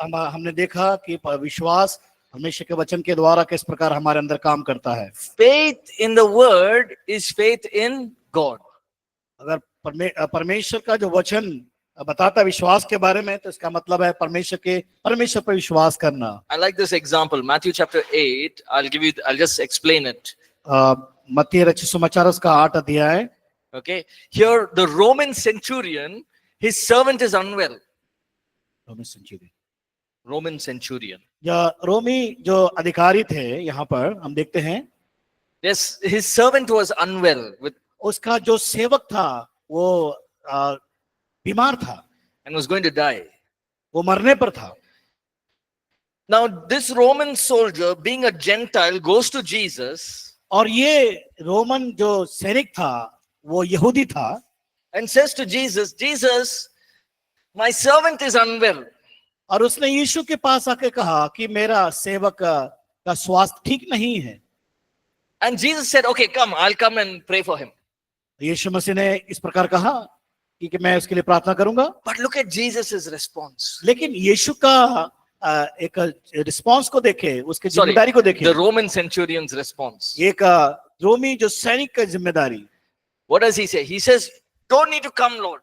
हमने देखा कि विश्वास परमेश्वर के वचन के द्वारा किस प्रकार हमारे अंदर काम करता है। Faith in the word is faith in God. अगर परमेश्वर का जो वचन बताता है विश्वास के बारे में, तो इसका मतलब है परमेश्वर पर विश्वास करना। I like this example, Matthew chapter 8. I'll just explain it. मत्ती रचित सुसमाचार उसका 8 अध्याय। Okay, here the Roman centurion, his servant is unwell. Roman centurion. या रोमी जो अधिकारी थे, यहाँ पर हम देखते हैं, Yes, his servant was unwell with उसका जो सेवक था वो बीमार था and was going to die. वो मरने पर था। Now this Roman soldier, being a Gentile, goes to Jesus और ये रोमन जो सैनिक था वो यहूदी था and says to Jesus, Jesus, my servant is unwell. और उसने यीशु के पास आके कहा कि मेरा सेवक का स्वास्थ्य ठीक नहीं है। And Jesus said, okay, come, I'll come and pray for him. यीशु मसीह ने इस प्रकार कहा कि मैं उसके लिए प्रार्थना करूंगा। But look at Jesus' response. लेकिन यीशु का एक रिस्पांस को देखे, उसकी जिम्मेदारी को देखे। The Roman centurion's response. एक रोमी जो सैनिक का जिम्मेदारी। What does he say? He says, don't need to come, Lord.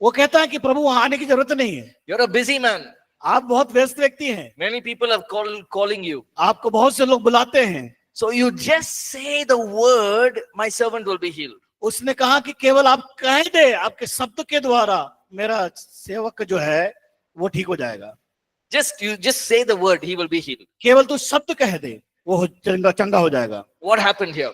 वो कहता है कि प्रभु वहां आने की जरूरत नहीं है। You're a busy man. आप बहुत व्यस्त व्यक्ति हैं। Many people have calling you. आपको बहुत से लोग बुलाते हैं। So you just say the word, my servant will be healed. उसने कहा कि केवल आप कह दे, आपके शब्द के द्वारा मेरा सेवक जो है वो ठीक हो जाएगा। You just say the word, he will be healed. केवल तू शब्द कह दे, वो चंगा हो जाएगा। What happened here?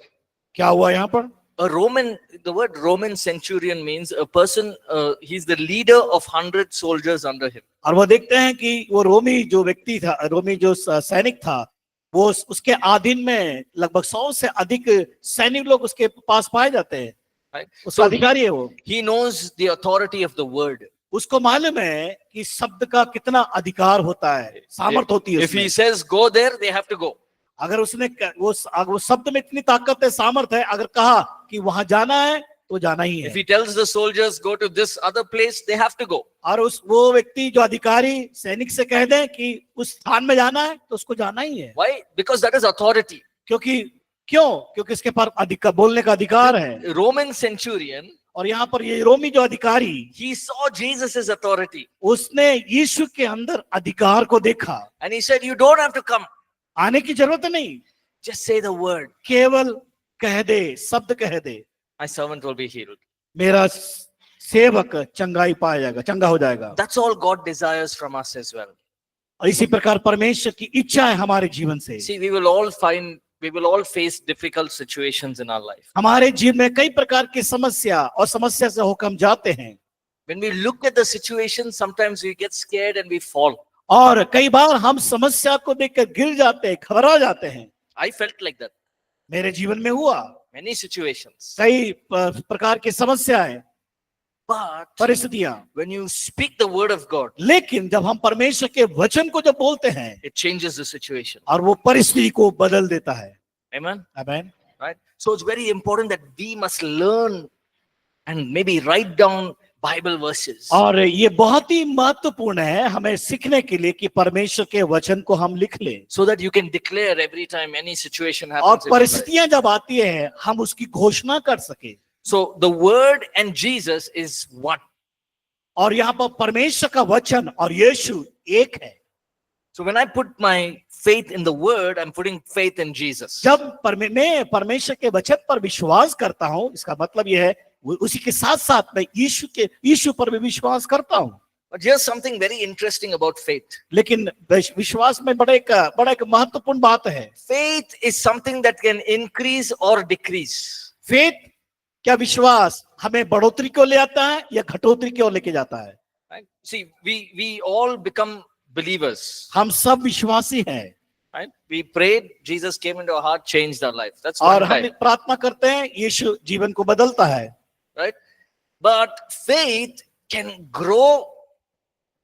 क्या हुआ यहाँ पर? The word Roman centurion means a person, he's the leader of 100 soldiers under him. और वो देखते हैं कि वो रोमी जो व्यक्ति था, रोमी जो सैनिक था, वो उसके अधीन में लगभग 100 से अधिक सैनिक लोग उसके पास पाए जाते हैं। Right? उसका अधिकारी है वो। He knows the authority of the word. उसको मालूम है कि शब्द का कितना अधिकार होता है, सामर्थ होती है। If he says go there, they have to go. अगर उसने वो शब्द में इतनी ताकत है, सामर्थ है, अगर कहा कि वहां जाना है तो जाना ही है। If he tells the soldiers go to this other place, they have to go. और वो व्यक्ति जो अधिकारी सैनिक से कह दे कि उस स्थान में जाना है तो उसको जाना ही है। Why? Because that is authority. क्योंकि इसके पास बोलने का अधिकार है। Roman centurion, और यहाँ पर ये रोमी जो अधिकारी, he saw Jesus' authority. उसने यीशु के अंदर अधिकार को देखा। And he said, you don't have to come. आने की जरूरत नहीं, just say the word, केवल कह दे, शब्द कह दे, my servant will be healed. मेरा सेवक चंगा हो जाएगा। That's all God desires from us as well. और इसी प्रकार परमेश्वर की इच्छा है हमारे जीवन से। See, we will all face difficult situations in our life. हमारे जीवन में कई प्रकार की समस्या और समस्या से होकर हम जाते हैं। When we look at the situation, sometimes we get scared and we fall. और कई बार हम समस्या को देखकर गिर जाते हैं, घबरा जाते हैं। I felt like that. मेरे जीवन में हुआ। Many situations. कई प्रकार की समस्याएं, परिस्थितियां। When you speak the word of God, लेकिन जब हम परमेश्वर के वचन को जब बोलते हैं, it changes the situation. और वो परिस्थिति को बदल देता है। Amen. Amen. Right. So it's very important that we must learn and maybe write down Bible verses. और ये बहुत ही महत्वपूर्ण है हमें सीखने के लिए कि परमेश्वर के वचन को हम लिख लें, so that you can declare every time any situation और happens. परिस्थितियां जब आती हैं हम उसकी घोषणा कर सके। So the word and Jesus is one. और यहाँ पर परमेश्वर का वचन और यीशु एक है। So when I put my faith in the word, I'm putting faith in Jesus. जब मैं परमेश्वर के वचन पर विश्वास करता हूँ, इसका मतलब यह है उसी के साथ साथ मैं यीशु पर भी विश्वास करता हूँ। But here's something very interesting about faith. लेकिन विश्वास में बड़ा एक महत्वपूर्ण बात है। Faith is something that can increase or decrease. Faith, क्या विश्वास हमें बढ़ोतरी को ले आता है या घटोतरी की ओर लेके जाता है? Right? See, we all become believers. हम सब विश्वासी हैं। Right? We prayed, Jesus came into our heart, changed our life. That's और one हम time. प्रार्थना करते हैं, यीशु जीवन को बदलता है। Right? But faith can grow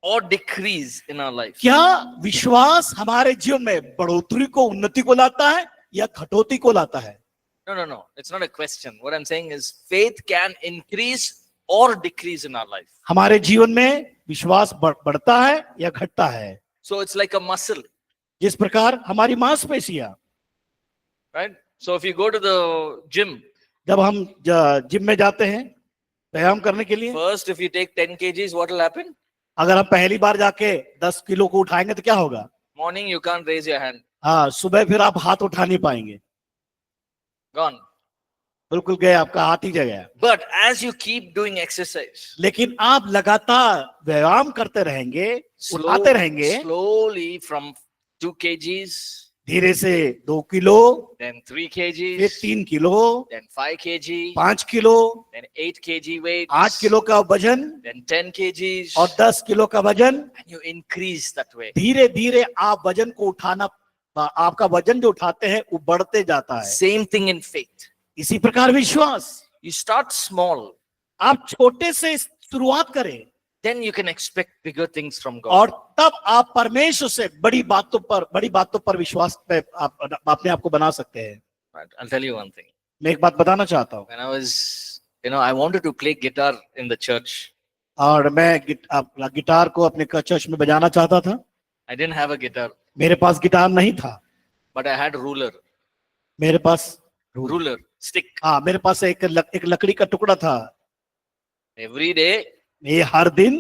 or decrease in our life. क्या विश्वास हमारे जीवन में बढ़ोतरी को, उन्नति को लाता है या घटोतरी को लाता है? No. It's not a question. What I'm saying is faith can increase or decrease in our life. हमारे जीवन में विश्वास बढ़ता है या घटता है। So it's like a muscle, जिस प्रकार हमारी मांसपेशियां, right? So if you go to the gym, जब हम जिम में जाते हैं व्यायाम करने के लिए, first if you take 10 kgs, what will happen? अगर हम पहली बार जाके 10 किलो को उठाएंगे तो क्या होगा? Morning you can't raise your hand. हाँ, सुबह फिर आप हाथ उठा नहीं पाएंगे, Gone. बिल्कुल गए, आपका हाथ ही गया। But as you keep doing exercise, लेकिन आप लगातार व्यायाम करते रहेंगे, उठाते रहेंगे, slowly from 2 kgs, धीरे से 2 किलो, then 3 फिर kgs, 3 kilo, then 5 kg, 5 kilo, then 8 kg weight, 8 kilo का वजन then 10 kgs, और 10 किलो का वजन, and you increase that way. धीरे धीरे आप वजन को उठाना, आपका वजन जो उठाते हैं वो बढ़ते जाता है। Same thing in faith. इसी प्रकार विश्वास, You start small, आप छोटे से शुरुआत करें then you can expect bigger things from God. और तब आप परमेश्वर से बड़ी बातों पर विश्वास पे आप अपने आप को बना सकते हैं। Right, I'll tell you one thing. मैं एक बात बताना चाहता हूँ, When I was, I wanted to play guitar in the church. और मैं गिटार को अपने चर्च में बजाना चाहता था। I didn't have a guitar, मेरे पास गिटार नहीं था, but I had ruler, मेरे पास stick. हाँ, मेरे पास एक लकड़ी का टुकड़ा था। Every day, ये हर दिन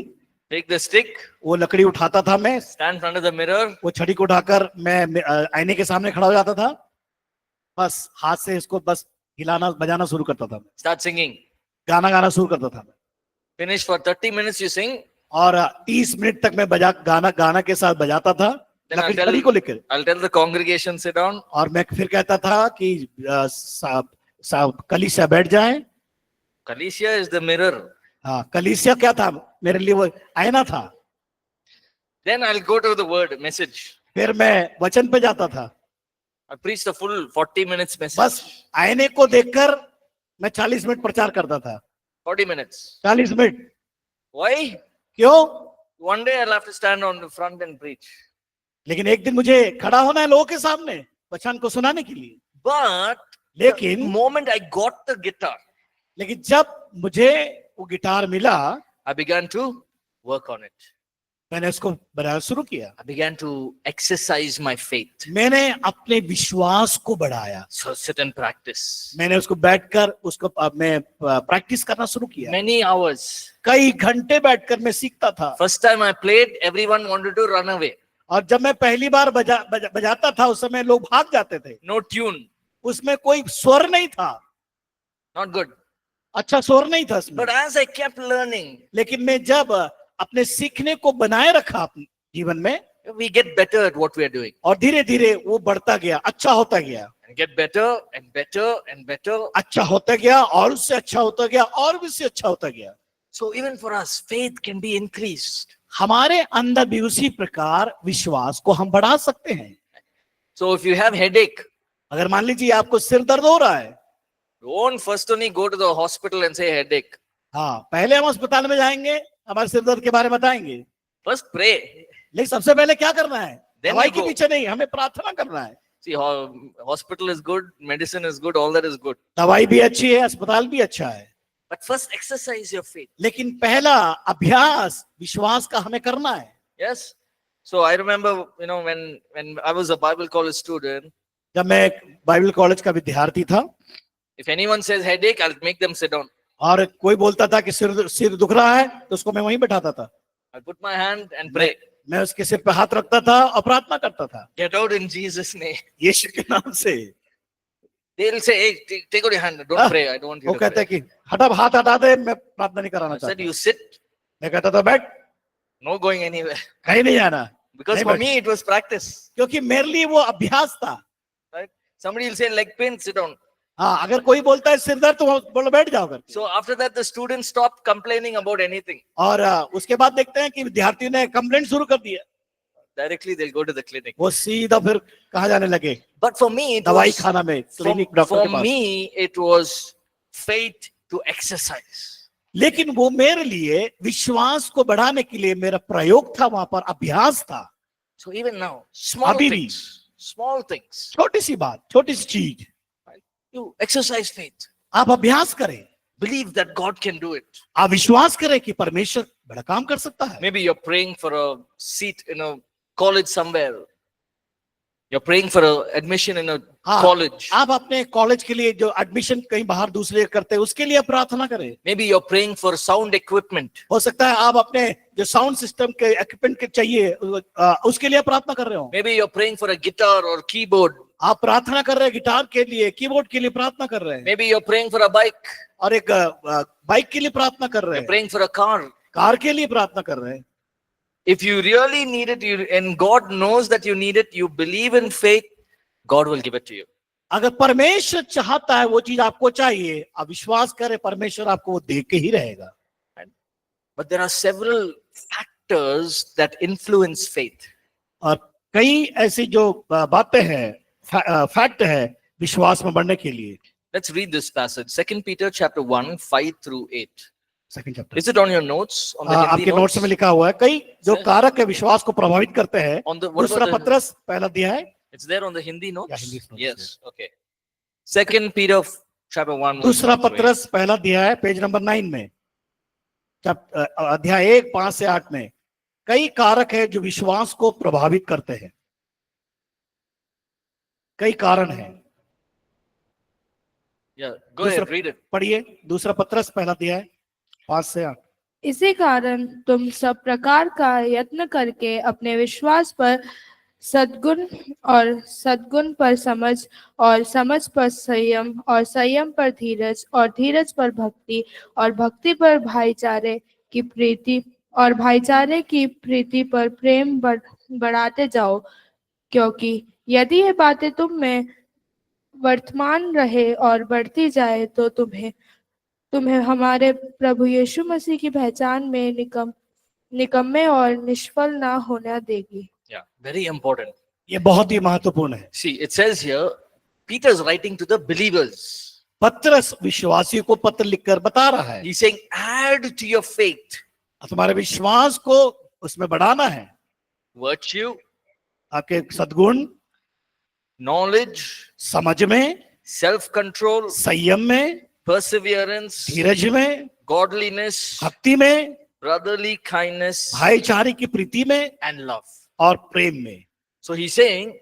take the stick, वो लकड़ी उठाता था, मैं stand in front of the mirror, वो छड़ी को उठाकर मैं आईने के सामने खड़ा हो जाता था, बस हाथ से इसको बस हिलाना बजाना शुरू करता था, start singing. गाना गाना शुरू करता था। Finish for 30 minutes, you sing. और 30 मिनट तक मैं गाना के साथ बजाता था, Then I'll लकड़ी को लेकर। I'll tell the congregation, sit down. और मैं फिर कहता था कि कलीसिया बैठ जाए। Kalisha is the mirror. हाँ, कलीसिया क्या था मेरे लिए? वो आईना था। Then I'll go to the word, message. फिर मैं वचन पे जाता था, I preached the full 40 minutes message. बस आईने को देखकर मैं 40 मिनट प्रचार करता था। 40 minutes. 40 मिनट। Why? क्यों? One day I'll have to stand on the front and preach. लेकिन एक दिन मुझे खड़ा होना है लोगों के सामने वचन को सुनाने के लिए। But the लेकिन moment I got the guitar, लेकिन जब मुझे वो गिटार मिला, I began to work on it. मैंने उसको बनाना शुरू किया। I began to exercise my faith. मैंने अपने विश्वास को बढ़ाया। So sit and practice. मैंने उसको बैठकर उसको मैं प्रैक्टिस करना शुरू किया। Many hours. कई घंटे बैठकर मैं सीखता था। First time I played, everyone wanted to run away. और जब मैं पहली बार बजाता था उस समय लोग भाग जाते थे। No tune. उसमें कोई स्वर नहीं था। Not good. अच्छा स्वर नहीं था उसमें। But as I kept learning, लेकिन मैं जब अपने सीखने को बनाए रखा अपने जीवन में, we get better at what we are doing. और धीरे धीरे वो बढ़ता गया, अच्छा होता गया, And get better and better and better. अच्छा होता गया और उससे अच्छा होता गया और भी उससे अच्छा होता गया। So even for us, faith can be increased. हमारे अंदर भी उसी प्रकार विश्वास को हम बढ़ा सकते हैं। So if you have headache, अगर मान लीजिए आपको सिर दर्द हो रहा है, don't first only go to the hospital and say headache. हाँ, पहले हम अस्पताल में जाएंगे, हमारे सिर दर्द के बारे में बताएंगे, First pray. लेकिन सबसे पहले क्या करना है? Then दवाई we के go. पीछे नहीं, हमें प्रार्थना करना है। See, hospital is good, medicine is good, all that is good. दवाई भी अच्छी है, अस्पताल भी अच्छा है, But first exercise your faith. लेकिन पहला अभ्यास विश्वास का हमें करना है। Yes. So I remember, when I was a Bible college student, जब मैं एक बाइबल कॉलेज का विद्यार्थी था, if anyone says headache, I'll make them sit down. और कोई बोलता था कि सिर दुख रहा है, तो उसको मैं वहीं बैठाता था। I'll put my hand and pray. मैं उसके सिर पे हाथ रखता था और प्रार्थना करता था, Get out in Jesus' name. यीशु के नाम से। They'll say, hey, take out your hand. Don't pray. I don't want you वो to कहता है pray. कि हाथ हटा दे, मैं प्रार्थना नहीं कराना I said, चाहता। you sit, मैं कहता था बैठ, no going anywhere. कहीं नहीं जाना, Because नहीं for बैठ। me, it was practice. क्योंकि मेरे लिए वो अभ्यास था। Right? Somebody will say leg pain, sit down. हाँ, अगर कोई बोलता है सिर दर्द तो बोलो बैठ जाओ करके। So after that, the students stopped complaining about anything. और उसके बाद देखते हैं कि विद्यार्थियों ने कंप्लेंट शुरू कर दिया, Directly, they'll go to the clinic. वो सीधा फिर कहाँ जाने लगे? But for me, it दवाई was, खाना में, क्लिनिक डॉक्टर for के पास। me, it was faith to exercise. लेकिन वो मेरे लिए विश्वास को बढ़ाने के लिए मेरा प्रयोग था, वहां पर अभ्यास था। So even now, small अभी भी। things, small things, छोटी सी बात, छोटी सी चीज, you exercise faith. आप अभ्यास करें। Believe that God can do it. आप विश्वास करें कि परमेश्वर बड़ा काम कर सकता है। Maybe you're praying for a seat in a college somewhere. You're praying for a admission in a हाँ, college. आप अपने कॉलेज के लिए जो एडमिशन कहीं बाहर दूसरे करते हैं उसके लिए प्रार्थना करें। Maybe you're praying for sound equipment. हो सकता है आप अपने जो साउंड सिस्टम के इक्विपमेंट के चाहिए उसके लिए प्रार्थना कर रहे हो। Maybe you're praying for a guitar or keyboard. आप प्रार्थना कर रहे हैं गिटार के लिए, कीबोर्ड के लिए प्रार्थना कर रहे हैं, Maybe you're praying for a bike. और एक बाइक के लिए प्रार्थना कर रहे You're हैं, praying for a car. Car के लिए प्रार्थना कर रहे हैं। If you really need it, and God knows that you need it, you believe in faith, God will give it to you. अगर परमेश्वर चाहता है वो चीज आपको चाहिए, आप विश्वास करें परमेश्वर आपको वो दे के ही रहेगा। But there are several factors that influence faith. और कई ऐसी जो बातें हैं, फैक्ट है विश्वास में बढ़ने के लिए। Let's read this passage. 2 Peter chapter 1, 5 through 8. Second chapter. Is it on your notes? On the Hindi आपके नोट्स में लिखा हुआ है कई जो कारक है विश्वास को प्रभावित करते हैं। On the, what दूसरा about the, पत्रस पहला दिया है, it's there on the Hindi notes? Yeah, Hindi notes, Yes. Okay. 2 Peter chapter 1. verse दूसरा 1 to 8. पत्रस पहला दिया है पेज नंबर 9 में, अध्याय 1 5 से 8 में कई कारक है जो विश्वास को प्रभावित करते हैं। कई कारण हैं। Yeah, go ahead, read it. पढ़िए, दूसरा पत्रस पहला दिया है 5 से 8। इसी कारण तुम सब प्रकार का यत्न करके अपने विश्वास पर सद्गुण और सद्गुण पर समझ और समझ पर संयम और संयम पर धीरज और धीरज पर भक्ति और भक्ति पर भाईचारे की प्रीति और भाईचारे की प्रीति पर प्रेम बढ़ाते जाओ, क्योंकि यदि ये बातें तुम में वर्तमान रहे और बढ़ती जाए तो तुम्हें हमारे प्रभु यीशु मसीह की पहचान में निकम्मे और निष्फल ना होना देगी। Yeah, very important. ये बहुत ही महत्वपूर्ण है। See, it says here, Peter is writing to the believers. पत्रस विश्वासियों को पत्र लिखकर बता रहा है, He's saying, add to your faith तुम्हारे विश्वास को उसमें बढ़ाना है, virtue, आपके सद्गुण, knowledge, समझ में, self-control, संयम में, perseverance, धीरज में, godliness, भक्ति में, brotherly kindness, भाईचारे की प्रीति में and love. और प्रेम में। So he's saying,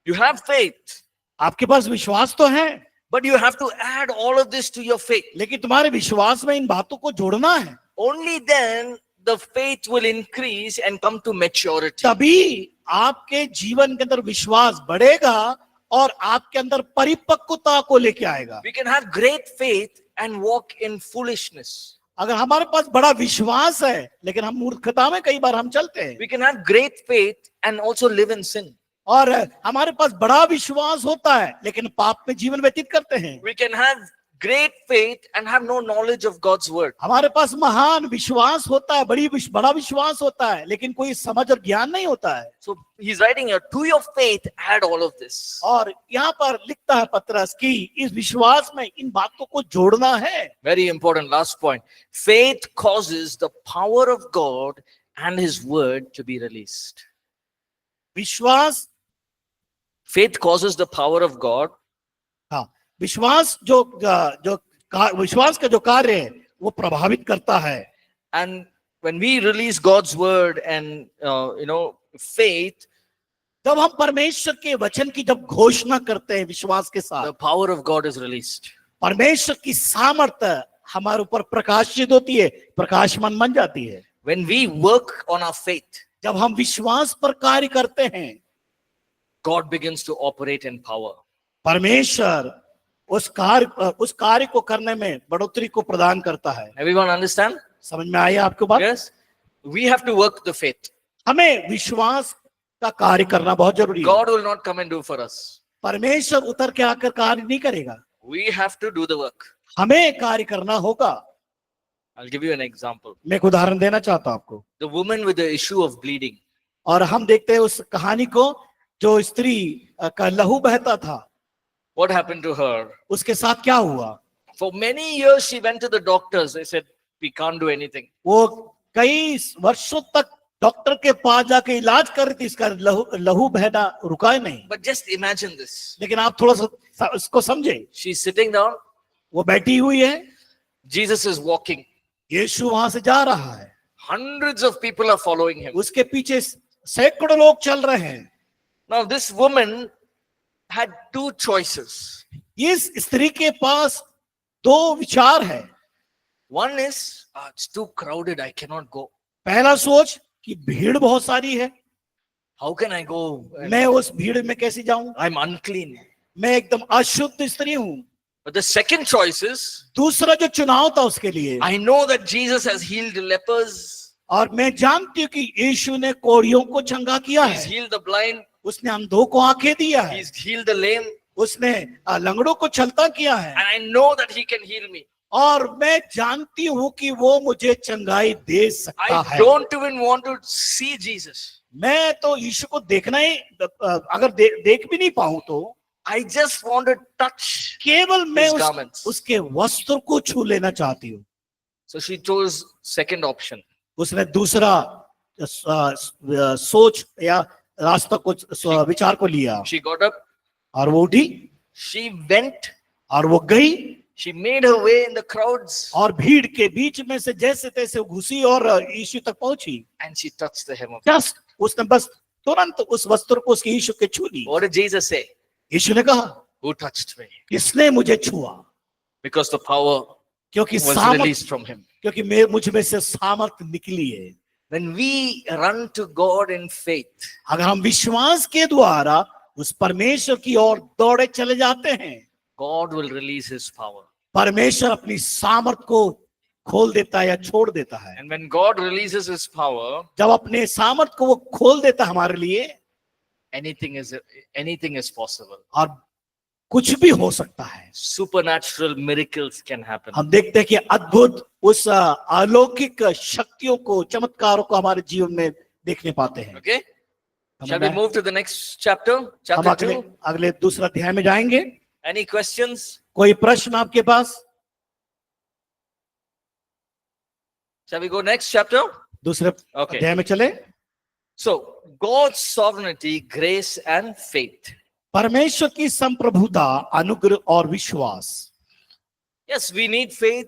you have faith, आपके पास विश्वास तो है, but you have to add all of this to your faith. लेकिन तुम्हारे विश्वास में इन बातों को जोड़ना है, Only then the faith will increase and come to maturity. तभी आपके जीवन के अंदर विश्वास बढ़ेगा और आपके अंदर परिपक्वता को लेके आएगा। We can have great faith and walk in foolishness. अगर हमारे पास बड़ा विश्वास है लेकिन हम मूर्खता में कई बार हम चलते हैं, We can have great faith and also live in sin. और हमारे पास बड़ा विश्वास होता है लेकिन पाप में जीवन व्यतीत करते हैं। We can have great faith and have no knowledge of God's word. हमारे पास महान विश्वास होता है, बड़ा विश्वास होता है लेकिन कोई समझ और ज्ञान नहीं होता है। So he's writing here, to your faith add all of this. और यहाँ पर लिखता है पत्रस कि इस विश्वास में इन बातों को जोड़ना है। Very important, last point. Faith causes the power of God and his word to be released. विश्वास, Faith causes the power of God. हाँ, विश्वास विश्वास का जो कार्य है वो प्रभावित करता है। And when we release God's word and faith, जब हम परमेश्वर के वचन की जब घोषणा करते हैं विश्वास के साथ, the power of God is released. परमेश्वर की सामर्थ्य हमारे ऊपर प्रकाशित होती है, प्रकाशमान बन जाती है। When we work on our faith, जब हम विश्वास पर कार्य करते हैं, God begins to operate in power. परमेश्वर उस कार्य को करने में बढ़ोतरी को प्रदान करता है। Everyone understand? समझ में आई आपको बात? Yes. We have to work the faith. हमें विश्वास का कार्य करना बहुत जरूरी है। God will not come and do for us. परमेश्वर उतर के आकर कार्य नहीं करेगा, We have to do the work. हमें कार्य करना होगा। I'll give you an example. मैं एक उदाहरण देना चाहता हूं आपको। The woman with the issue of bleeding. और हम देखते हैं उस कहानी को, जो स्त्री का लहू बहता था, What happened to her? उसके साथ क्या हुआ? For many years she went to the doctors. They said, we can't do anything. वो कई वर्षों तक डॉक्टर के पास जाके इलाज कर रही थी, इसका लहू बहना रुका ही नहीं। But just imagine this. लेकिन आप थोड़ा सा इसको समझे, She's sitting down. वो बैठी हुई है, Jesus is walking. यीशु वहां से जा रहा है, Hundreds of people are following him. उसके पीछे सैकड़ों लोग चल रहे हैं। Now, this woman had two choices. इस स्त्री के पास दो विचार है। One is, it's too crowded, I cannot go. पहला सोच कि भीड़ बहुत सारी है, How can I go? मैं उस भीड़ में कैसे जाऊं, I'm unclean. मैं एकदम अशुद्ध स्त्री हूं। But the second choice is, दूसरा जो चुनाव था उसके लिए, I know that Jesus has healed lepers, और मैं जानती हूँ कि यीशु ने कोढ़ियों को चंगा किया he's है, healed the blind, उसने अंधों को आंखें दिया है, he's healed the lame, उसने लंगड़ों को चलता किया है, and I know that he can heal me. और मैं जानती हूँ कि वो मुझे चंगाई दे सकता I है। don't even want to see Jesus. मैं तो यीशु को देखना ही, अगर देख भी नहीं पाऊं तो I just want to touch केवल मैं his garments. उसके वस्त्र को छू लेना चाहती हूँ। So she chose second option. उसने दूसरा सोच या रास्ता को विचार को लिया, She got up, और वो उठी, she went, और वो गई, she made her way in the crowds, और भीड़ के बीच में से जैसे तैसे घुसी और यीशु तक पहुंची। and she touched the hem of. Just उसने बस तुरंत उस वस्त्र को उसके यीशु के छू ली। What did Jesus say? यीशु ने कहा, Who touched me? किसने मुझे छुआ? Because the power क्योंकि was सामर्थ, released from him. क्योंकि मुझ में से सामर्थ निकली है। When we run to God in faith, अगर हम विश्वास के द्वारा उस परमेश्वर की ओर दौड़े चले जाते हैं, God will release his power. परमेश्वर अपनी सामर्थ को खोल देता है या छोड़ देता है। And when God releases his power, जब अपने सामर्थ को वो खोल देता है हमारे लिए, anything is possible. और कुछ भी हो सकता है। Supernatural miracles can happen. हम देखते हैं कि अद्भुत उस अलौकिक शक्तियों को, चमत्कारों को हमारे जीवन में देखने पाते हैं। Okay? Shall we move to the next chapter? हम Chapter 2. अगले दूसरा अध्याय में जाएंगे। Any questions? कोई प्रश्न आपके पास? Shall we go next chapter? दूसरे Okay. अध्याय में चले। So, God's sovereignty, grace, and faith. परमेश्वर की संप्रभुता, अनुग्रह और विश्वास। Yes, we need faith,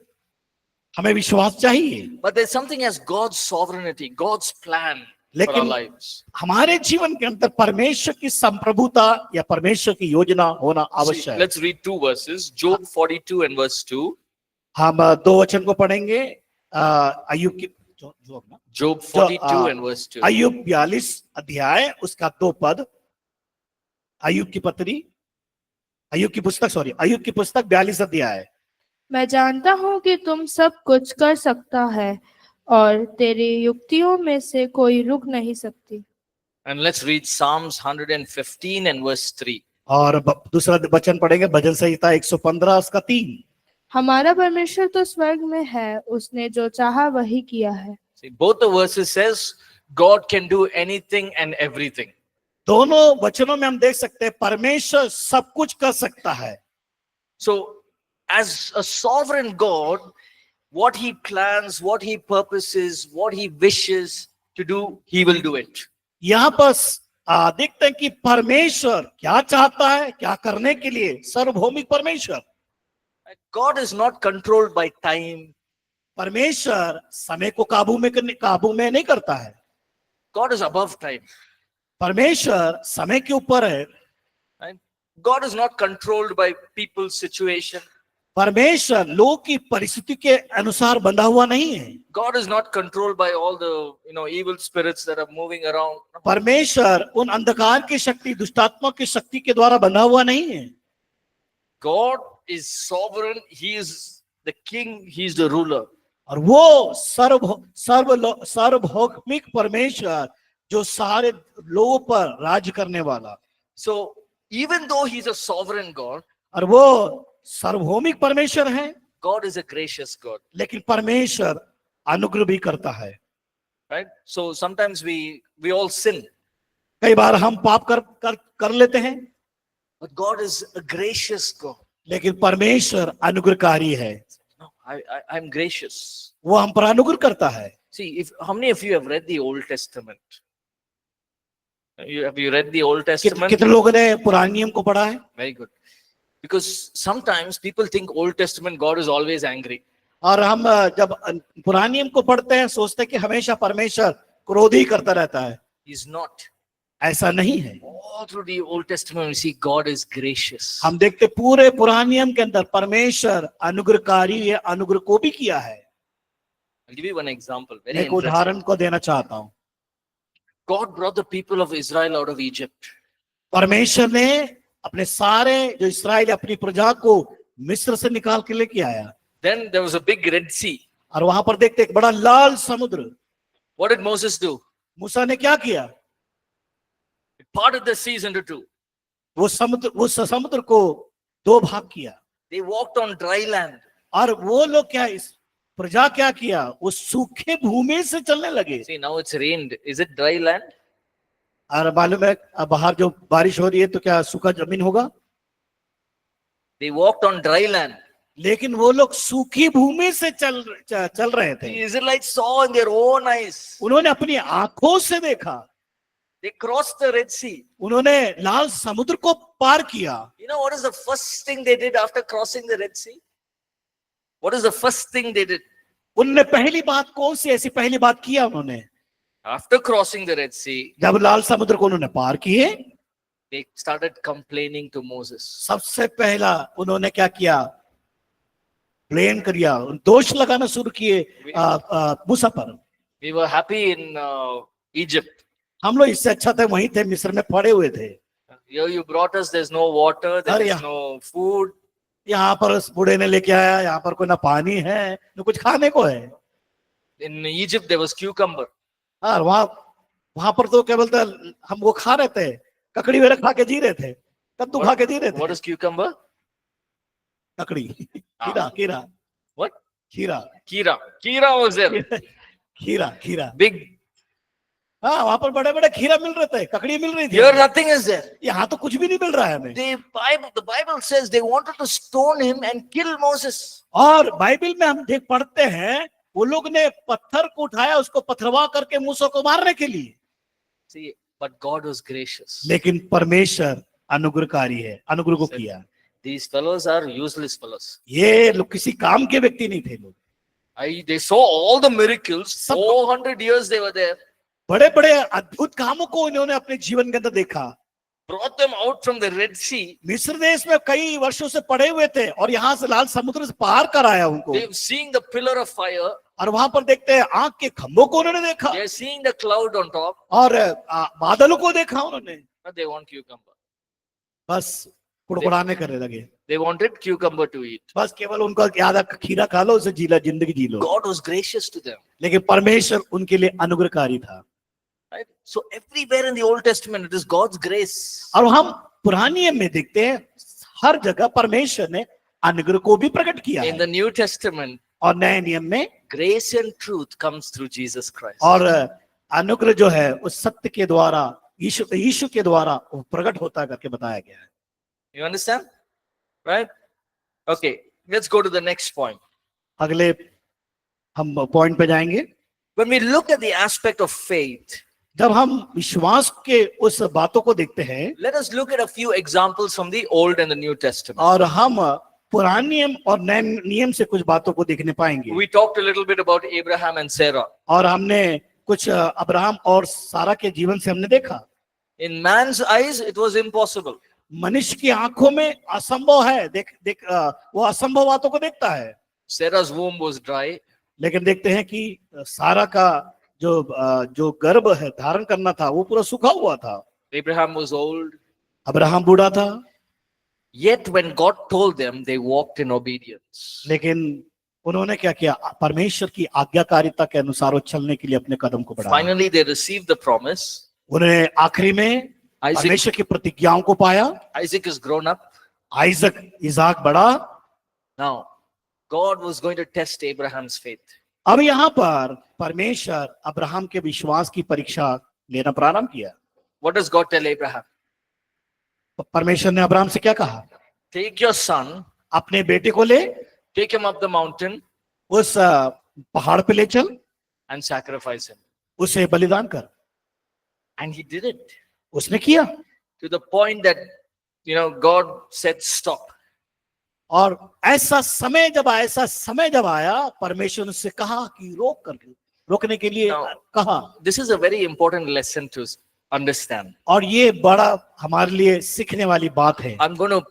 हमें विश्वास चाहिए, but there's something as God's sovereignty, God's plan for our लेकिन lives. हमारे जीवन के अंदर परमेश्वर की संप्रभुता या परमेश्वर की योजना होना See, आवश्यक है। let's read two verses, Job 42 and verse 2. हम दो वचन को पढ़ेंगे। अय्यूब की Job 42 and verse 2. अय्यूब 42 अध्याय उसका 2 पद। अय्यूब की पुस्तक 42 अध्याय। मैं जानता हूँ कि तुम सब कुछ कर सकता है और तेरी युक्तियों में से कोई रुक नहीं सकती। And let's read Psalms 115 and verse 3. और दूसरा वचन पढ़ेंगे भजन संहिता 115 उसका 3। हमारा परमेश्वर तो स्वर्ग में है, उसने जो चाहा वही किया है। See, both the verses says God can do anything and everything. दोनों वचनों में हम देख सकते हैं परमेश्वर सब कुछ कर सकता है। So, as a sovereign God, what he plans, what he purposes, what he wishes to do, he will do it. यहाँ पर देखते हैं कि परमेश्वर क्या चाहता है, क्या करने के लिए, सार्वभौमिक परमेश्वर। God is not controlled by time. परमेश्वर समय को काबू में नहीं करता है। God is above time. परमेश्वर समय के ऊपर है। Right? God is not controlled by people's situation. परमेश्वर लोग की परिस्थिति के अनुसार बंधा हुआ नहीं है। God is not controlled by all the evil spirits that are moving around. परमेश्वर उन अंधकार की शक्ति, दुष्टात्मा की शक्ति के द्वारा बंधा हुआ नहीं है। God is sovereign. He is the king. He is the ruler. और वो सार्वभौमिक परमेश्वर जो सारे लोगों पर राज करने वाला। So even though he is a sovereign God, और वो सार्वभौमिक परमेश्वर है, God is a gracious God. लेकिन परमेश्वर अनुग्रह भी करता है। Right? So sometimes we all sin, कई बार हम पाप कर लेते हैं, but God is a gracious God. लेकिन परमेश्वर अनुग्रहकारी है। No, I'm gracious. वो हम पर अनुग्रह करता है। See, how many of you have read the Old Testament? Have you read the Old Testament? कितने लोगों ने पुराने नियम को पढ़ा है? Very good. Because sometimes people think Old Testament God is always angry. और हम जब पुराने नियम को पढ़ते हैं सोचते हैं कि हमेशा परमेश्वर क्रोधी करता रहता है। He's not. ऐसा नहीं है। All through the Old Testament, we see God is gracious. हम देखते पूरे पुराने नियम के अंदर परमेश्वर अनुग्रहकारी है, अनुग्रह को भी किया है। I'll give you one example. Very एक interesting. उदाहरण को देना चाहता हूँ। God brought the people of Israel out of Egypt. परमेश्वर ने अपने सारे जो इस्राएल अपनी प्रजा को मिस्र से निकाल के लेके आया। Then there was a big Red Sea. और वहां पर देखते एक बड़ा लाल समुद्र। What did Moses do? मूसा ने क्या किया? He parted the seas into two. वो समुद्र को दो भाग किया। They walked on dry land. और वो लोग क्या, इस प्रजा क्या किया? वो सूखे भूमि से चलने लगे। See, now it's rained. Is it dry land? और मालूम है अब बाहर जो बारिश हो रही है तो क्या सूखा जमीन होगा? They walked on dry land. लेकिन वो लोग सूखी भूमि से चल रहे थे। The Israelites saw in their own eyes. उन्होंने अपनी आंखों से देखा। They crossed the Red Sea. उन्होंने लाल समुद्र को पार किया। You know what is the first thing they did after crossing the Red Sea? What is the first thing they did? उनने पहली बात कौन सी ऐसी पहली बात किया उन्होंने? After crossing the Red Sea, जब लाल समुद्र को उन्होंने पार किए, they started complaining to Moses. सबसे पहला उन्होंने क्या किया? ब्लेम किया, दोष लगाना शुरू किए मूसा पर। We were happy in Egypt. हम लोग इससे अच्छा थे वहीं थे, मिस्र में पड़े हुए थे। Here you brought us, there's no water, there अरे is no food. यहाँ पर उस बूढ़े ने लेके आया, यहाँ पर कोई ना पानी है न कुछ खाने को है। In Egypt there was cucumber. हाँ, वहां पर तो क्या बोलते हैं, हम वो खा रहे थे, ककड़ी वगैरह खा के जी रहे थे, कद्दू खा के जी रहे थे। What is cucumber? ककड़ी, खीरा What? खीरा Kira was there. खीरा Big. हाँ, वहां पर बड़े बड़े खीरा मिल रहे थे, ककड़ी मिल रही थी। Here nothing is there. यहाँ तो कुछ भी नहीं मिल रहा है हमें। The Bible says they wanted to stone him and kill Moses. और बाइबल में हम देख पढ़ते हैं वो लोग ने पत्थर को उठाया, उसको पथरवा करके मूसा को मारने के लिए। See, but God was gracious. लेकिन परमेश्वर अनुग्रहकारी है, अनुग्रह को किया। These fellows are useless fellows. ये लोग किसी काम के व्यक्ति नहीं थे। लोग They saw all the miracles. 400 years they were there. बड़े बड़े अद्भुत कामों को इन्होंने अपने जीवन के अंदर देखा। Brought them out from the Red Sea. मिस्र देश में कई वर्षों से पड़े हुए थे और यहाँ से लाल समुद्र से पार कराया उनको। They've seen the pillar of fire. और वहां पर देखते हैं आग के खंभों को उन्होंने देखा। They're seeing the cloud on top. और बादलों को देखा उन्होंने। But they want cucumber. बस कुड़कुड़ाने करने लगे। They wanted cucumber to eat. बस केवल उनका याद है खीरा खा लो, उसे जीला जिंदगी जी लो। God was gracious to them. लेकिन परमेश्वर उनके लिए अनुग्रहकारी था। Right? So everywhere in the Old Testament, it is God's grace. और हम पुराने नियम में देखते हैं हर जगह परमेश्वर ने अनुग्रह को भी प्रकट किया In है। the New Testament, और नए नियम में grace and truth comes through Jesus Christ. और अनुग्रह जो है उस सत्य के द्वारा यीशु के द्वारा वो प्रकट होता करके बताया गया है। You understand? Right? Okay, let's go to the next point. अगले हम पॉइंट पे जाएंगे। When we look at the aspect of faith, जब हम विश्वास के उस बातों को देखते हैं, let us look at a few examples from the Old and the New Testament. और हम पुराने नियम और नए नियम से कुछ बातों को देखने पाएंगे। We talked a little bit about Abraham and Sarah. और हमने कुछ अब्राहम और सारा के जीवन से हमने देखा। In man's eyes, it was impossible. मनुष्य की आंखों में असंभव है। वो असंभव बातों को देखता है। Sarah's womb was dry. लेकिन देखते हैं कि सारा का जो गर्भ है धारण करना था वो पूरा सूखा हुआ था। Abraham was old. अब्राहम बूढ़ा था। Yet when God told them, they walked in obedience. लेकिन उन्होंने क्या किया? परमेश्वर की आज्ञाकारिता के अनुसार चलने के लिए अपने कदम को बढ़ाया। Finally, they received the promise. उन्होंने आखिरी में परमेश्वर की प्रतिज्ञाओं को पाया। Isaac is grown up. Isaac बड़ा। Now, God was going to test Abraham's faith. अब यहाँ पर परमेश्वर अब्राहम के विश्वास की परीक्षा लेना प्रारंभ किया। What does God tell Abraham? परमेश्वर ने अब्राहम से क्या कहा? Take your son, अपने बेटे को ले, take him up the mountain, उस पहाड़ पे ले चल, and sacrifice him. उसे बलिदान कर। And he did it. उसने किया। To the point that, God said stop. और ऐसा समय जब आया, परमेश्वर ने उससे कहा कि रोकने के लिए Now, कहा। this is a very important lesson to understand. और ये बड़ा हमारे लिए सीखने वाली बात है। I'm going to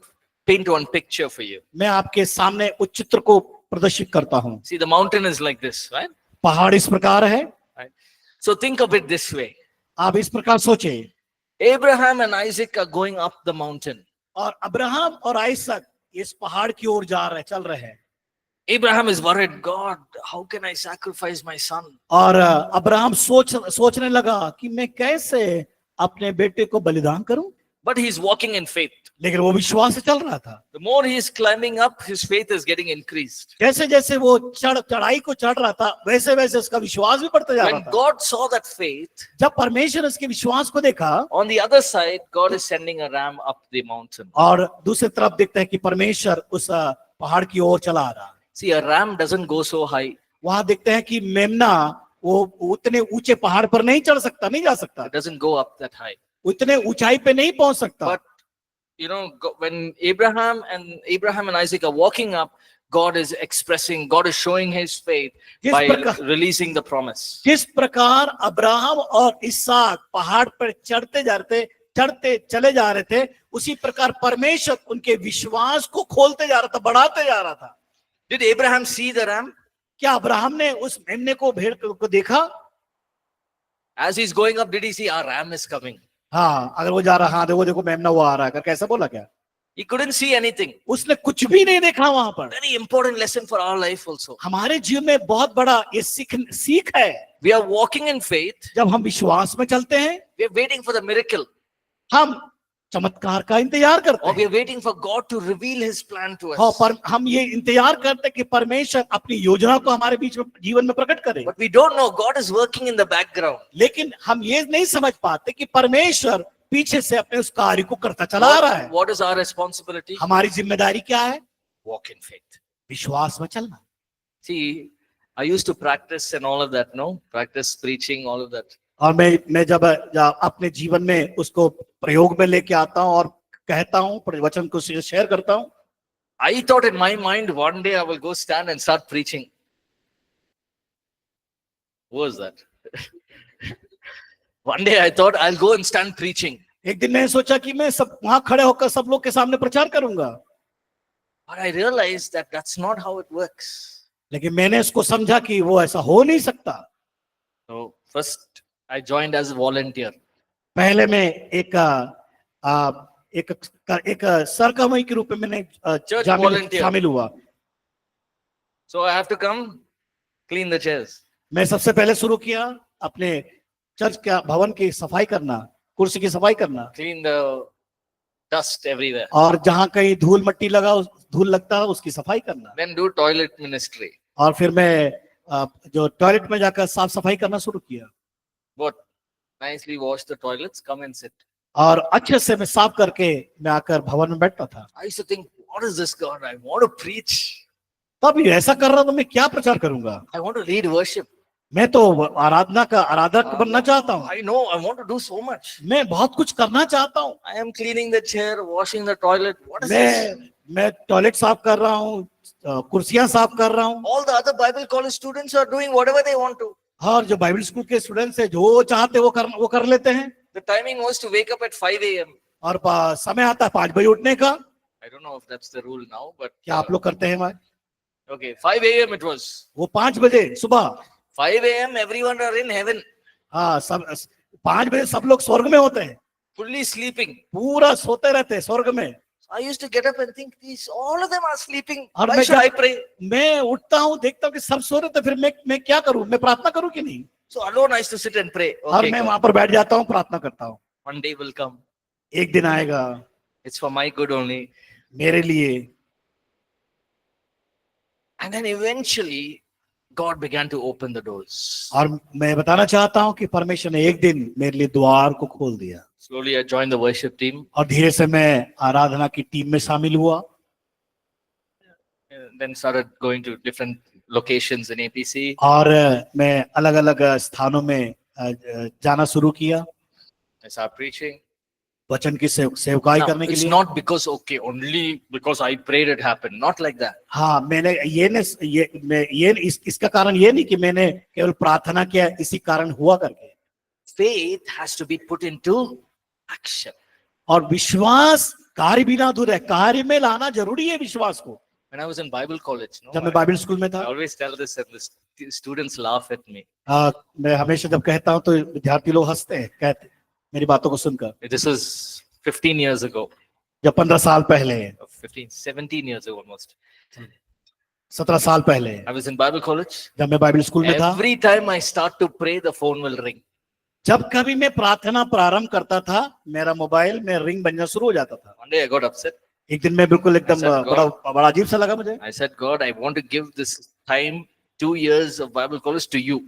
paint one picture for you. मैं आपके सामने उस चित्र को प्रदर्शित करता हूँ। See, the mountain is like this, right? पहाड़ इस प्रकार है। Right. So think of it this way. आप इस प्रकार सोचे, Abraham and Isaac are going up the mountain. और अब्राहम और आइसक इस पहाड़ की ओर चल रहे हैं। Abraham is worried, God, how can I sacrifice my son? और अब्राहम सोचने लगा कि मैं कैसे अपने बेटे को बलिदान करूं। But he's walking in faith. लेकिन वो विश्वास से चल रहा था। The more he is climbing up, his faith is getting increased. जैसे जैसे वो चढ़ाई को चढ़ रहा था, वैसे वैसे उसका विश्वास भी बढ़ता जा रहा When था। God saw that faith, जब परमेश्वर उसके विश्वास को देखा, on the other side, God is sending a ram up the mountain. और दूसरी तरफ देखते हैं कि परमेश्वर उस पहाड़ की ओर चला आ रहा। See, a ram doesn't go so high. वहां देखते हैं कि मेमना वो उतने ऊंचे पहाड़ पर नहीं चढ़ सकता, नहीं जा सकता, It doesn't go up that high. उतने ऊंचाई पे नहीं पहुंच सकता। But you know, when Abraham and Isaac are walking up, God is showing his faith जिस by प्रकार- releasing the promise. जिस प्रकार अब्राहम और इसहाक पहाड़ पर चढ़ते चले जा रहे थे, उसी प्रकार परमेश्वर उनके विश्वास को खोलते जा रहा था, बढ़ाते जा रहा था। Did Abraham see the ram? क्या अब्राहम ने उस मेमने को, भेड़ को देखा? As he's going up, did he see our ram is coming? हाँ, अगर वो जा रहा, हाँ देखो मेमना वो आ रहा है, कैसा बोला क्या? He couldn't see anything. उसने कुछ भी नहीं देखा वहां पर। Very important lesson for our life also. हमारे जीवन में बहुत बड़ा ये सीख है। We are walking in faith. जब हम विश्वास में चलते हैं, We are waiting for the miracle. हम चमत्कार का इंतजार करते Or we हैं। are waiting for God to reveal his plan to हाँ, us. पर हम ये इंतजार करते हैं कि परमेश्वर अपनी योजना को हमारे बीच में, जीवन में प्रकट करे। But we don't know God is working in the background. लेकिन हम ये नहीं समझ पाते कि परमेश्वर पीछे से अपने उस कार्य को करता चला आ रहा है। What is our responsibility? हमारी जिम्मेदारी क्या है? Walk in faith. विश्वास में चलना। See, I used to practice and all of that, no? Practice preaching, all of that. और मैं जब अपने जीवन में उसको प्रयोग में लेके आता हूँ और कहता हूँ, वचन को शेयर करता हूँ, I thought in my mind, one day I will go stand and start preaching. What was that? One day I thought I'll go and stand preaching. एक दिन मैंने सोचा कि मैं सब वहां खड़े होकर सब लोग के सामने प्रचार करूंगा। But I realized that that's not how it works. लेकिन मैंने इसको समझा कि वो ऐसा हो नहीं सकता। So first I joined as a volunteer. पहले मैं एक सरकर्मी के रूप में मैंने Church volunteer. शामिल हुआ। So I have to come clean the chairs. मैं सबसे पहले शुरू किया अपने चर्च का भवन की सफाई करना, कुर्सी की सफाई करना, Clean the dust everywhere. और जहां कहीं धूल लगता है उसकी सफाई करना। Then do toilet ministry. और फिर मैं जो टॉयलेट में जाकर साफ सफाई करना शुरू किया, What? Nicely wash the toilets, come and sit. और अच्छे से मैं साफ करके मैं आकर भवन में बैठता था। I used to think, what is this God? I want to preach. तब ये ऐसा कर रहा तो मैं क्या प्रचार करूंगा? I want to lead worship. मैं तो आराधक बनना चाहता हूँ। I know, I want to do so much. मैं बहुत कुछ करना चाहता हूँ। I am cleaning the chair, washing the toilet. What is this? मैं टॉयलेट साफ कर रहा हूँ, कुर्सियां साफ कर रहा हूँ, All the other Bible college students are doing whatever they want to. और जो बाइबल स्कूल के स्टूडेंट्स है जो चाहते वो कर लेते हैं। The timing was to wake up at 5 a.m. और समय आता है 5 बजे उठने का। I don't know if that's the rule now, but क्या आप लोग करते हैं भाई? okay, 5 a.m. it was. वो 5 बजे सुबह, 5 a.m. everyone are in heaven, हाँ सब 5 बजे सब लोग स्वर्ग में होते हैं, fully sleeping. पूरा सोते रहते हैं स्वर्ग में। I used to get up and think, these all of them are sleeping. और Why मैं should I pray? मैं उठता हूँ, देखता हूँ कि सब सो रहे थे, फिर मैं क्या करूँ? मैं प्रार्थना करूँ कि नहीं? So alone I used to sit and pray. और Okay, मैं God, वहां पर बैठ जाता हूँ, प्रार्थना करता हूँ। one day will come. एक दिन आएगा It's for my good only. मेरे लिए। And then eventually, God began to open the doors. और मैं बताना चाहता हूँ कि परमेश्वर ने एक दिन मेरे लिए द्वार को खोल दिया। Slowly I joined the worship team. और धीरे से मैं आराधना की टीम में शामिल हुआ, Then started going to different locations in APC. और मैं अलग अलग स्थानों में जाना शुरू किया। I started preaching. वचन की सेवकाई Now, करने के it's लिए। not because, okay, only because I prayed it happened. Not like that. हाँ, मैंने इसका कारण ये नहीं कि मैंने केवल प्रार्थना किया इसी कारण हुआ करके। Faith has to be put into action. और विश्वास कार्य बिना अधूरा है, कार्य में लाना जरूरी है विश्वास को। When I was in Bible college, no, जब मैं बाइबल स्कूल में I था, always tell this and the students laugh at me. मैं हमेशा जब कहता हूँ तो विद्यार्थी लोग हंसते हैं, कहते मेरी बातों को सुनकर। This was 15 years ago, जब 15 साल पहले है, 17 years ago almost. 17 साल पहले है, I was in Bible college. जब मैं बाइबल स्कूल में था, Every time I start to pray, the phone will ring. जब कभी मैं प्रार्थना प्रारंभ करता था, मेरा मोबाइल में रिंग बजना शुरू हो जाता था। One day I got upset. एक दिन मैं बिल्कुल एकदम I said, बड़ा अजीब सा लगा मुझे। I said, God, I want to give this time, 2 years of Bible college to you.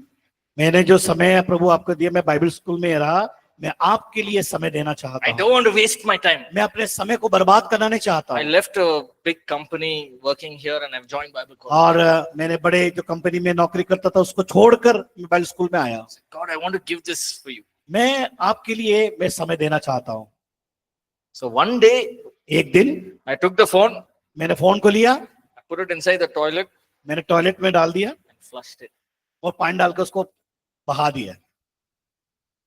मैंने जो समय प्रभु आपको दिया, मैं बाइबल स्कूल में रहा, मैं आपके लिए समय देना चाहता I हूँ। don't want to waste my time. मैं अपने समय को बर्बाद करना नहीं चाहता I हूँ। left a big company working here and I've joined Bible college. और मैंने बड़े जो कंपनी में नौकरी करता था उसको छोड़कर मैं बाइबल स्कूल में आया। God, I want to give this for you. मैं आपके लिए मैं समय देना चाहता हूँ। So one day एक दिन I took the phone, मैंने फोन को लिया, I put it inside the toilet मैंने टॉयलेट में डाल दिया and flushed it. और पानी डालकर उसको बहा दिया।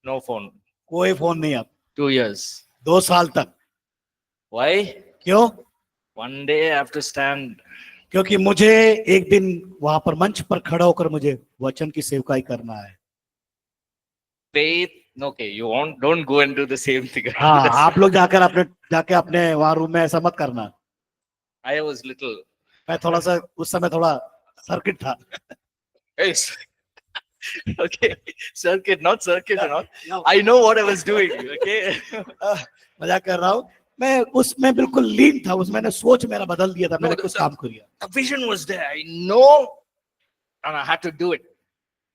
No phone. कोई फोन नहीं। अब 2 years. 2 साल तक। Why? क्यों? One day I have to stand. क्योंकि मुझे एक दिन वहां पर मंच पर खड़ा होकर मुझे वचन की सेवकाई करना है। Faith. Okay, you don't go and do the same thing. हाँ, आप लोग जाके अपने वहां रूम में ऐसा मत करना। I was little. मैं थोड़ा सा उस समय थोड़ा सर्किट था। Hey, okay, circuit, not circuit and all. I know what I was doing. Okay. मजाक कर रहा हूँ। मैं उसमें बिल्कुल लीन था, उसमें मैंने सोच मेरा बदल दिया था, मैंने कुछ काम किया। The vision was there. I know, and I had to do it.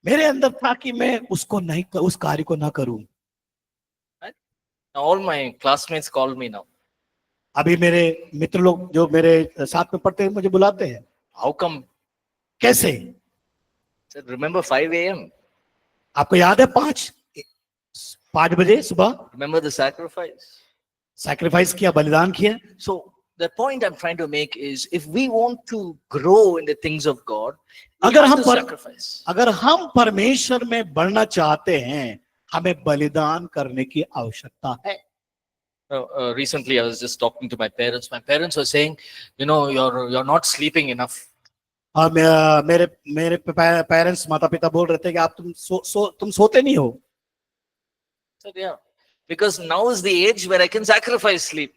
मेरे अंदर था कि मैं उस कार्य को ना करूं। Now all my classmates call me now. अभी मेरे मित्र लोग जो मेरे साथ में पढ़ते हैं मुझे बुलाते हैं। How come? कैसे? I said, remember 5 a.m. आपको याद है 5 बजे सुबह Remember the sacrifice? सैक्रिफाइस किया, बलिदान किया। So the point I'm trying to make is, if we want to grow in the things of God, we अगर have हम to sacrifice. अगर हम परमेश्वर में बढ़ना चाहते हैं, हमें बलिदान करने की आवश्यकता है। Recently, I was just talking to my parents. My parents were saying, you know, you're not sleeping enough. और मेरे पेरेंट्स माता पिता बोल रहे थे कि आप तुम सोते नहीं हो। I said, yeah, because now is the age where I can sacrifice sleep.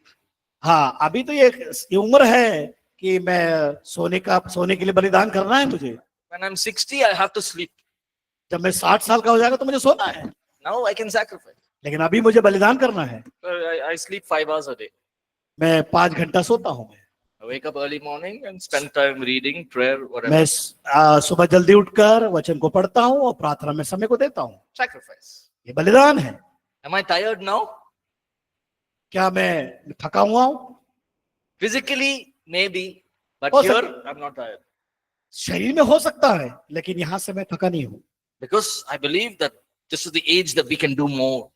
हाँ, अभी तो ये उम्र है कि मैं सोने के लिए बलिदान करना है मुझे। When I'm 60, I have to sleep. जब मैं 60 साल का हो जाएगा तो मुझे सोना है, Now I can sacrifice. लेकिन अभी मुझे बलिदान करना है। I sleep 5 hours a day. मैं 5 घंटा सोता हूँ। I wake up early morning and spend time reading, prayer, whatever. मैं सुबह जल्दी उठकर वचन को पढ़ता हूँ और प्रार्थना में समय को देता हूँ। Sacrifice. ये बलिदान है। Am I tired now? क्या मैं थका हुआ हूँ? Physically, maybe, but हो here I'm not tired. शरीर में हो सकता है, लेकिन यहाँ से मैं थका नहीं हूँ। Because I believe that this is the age that we can do more.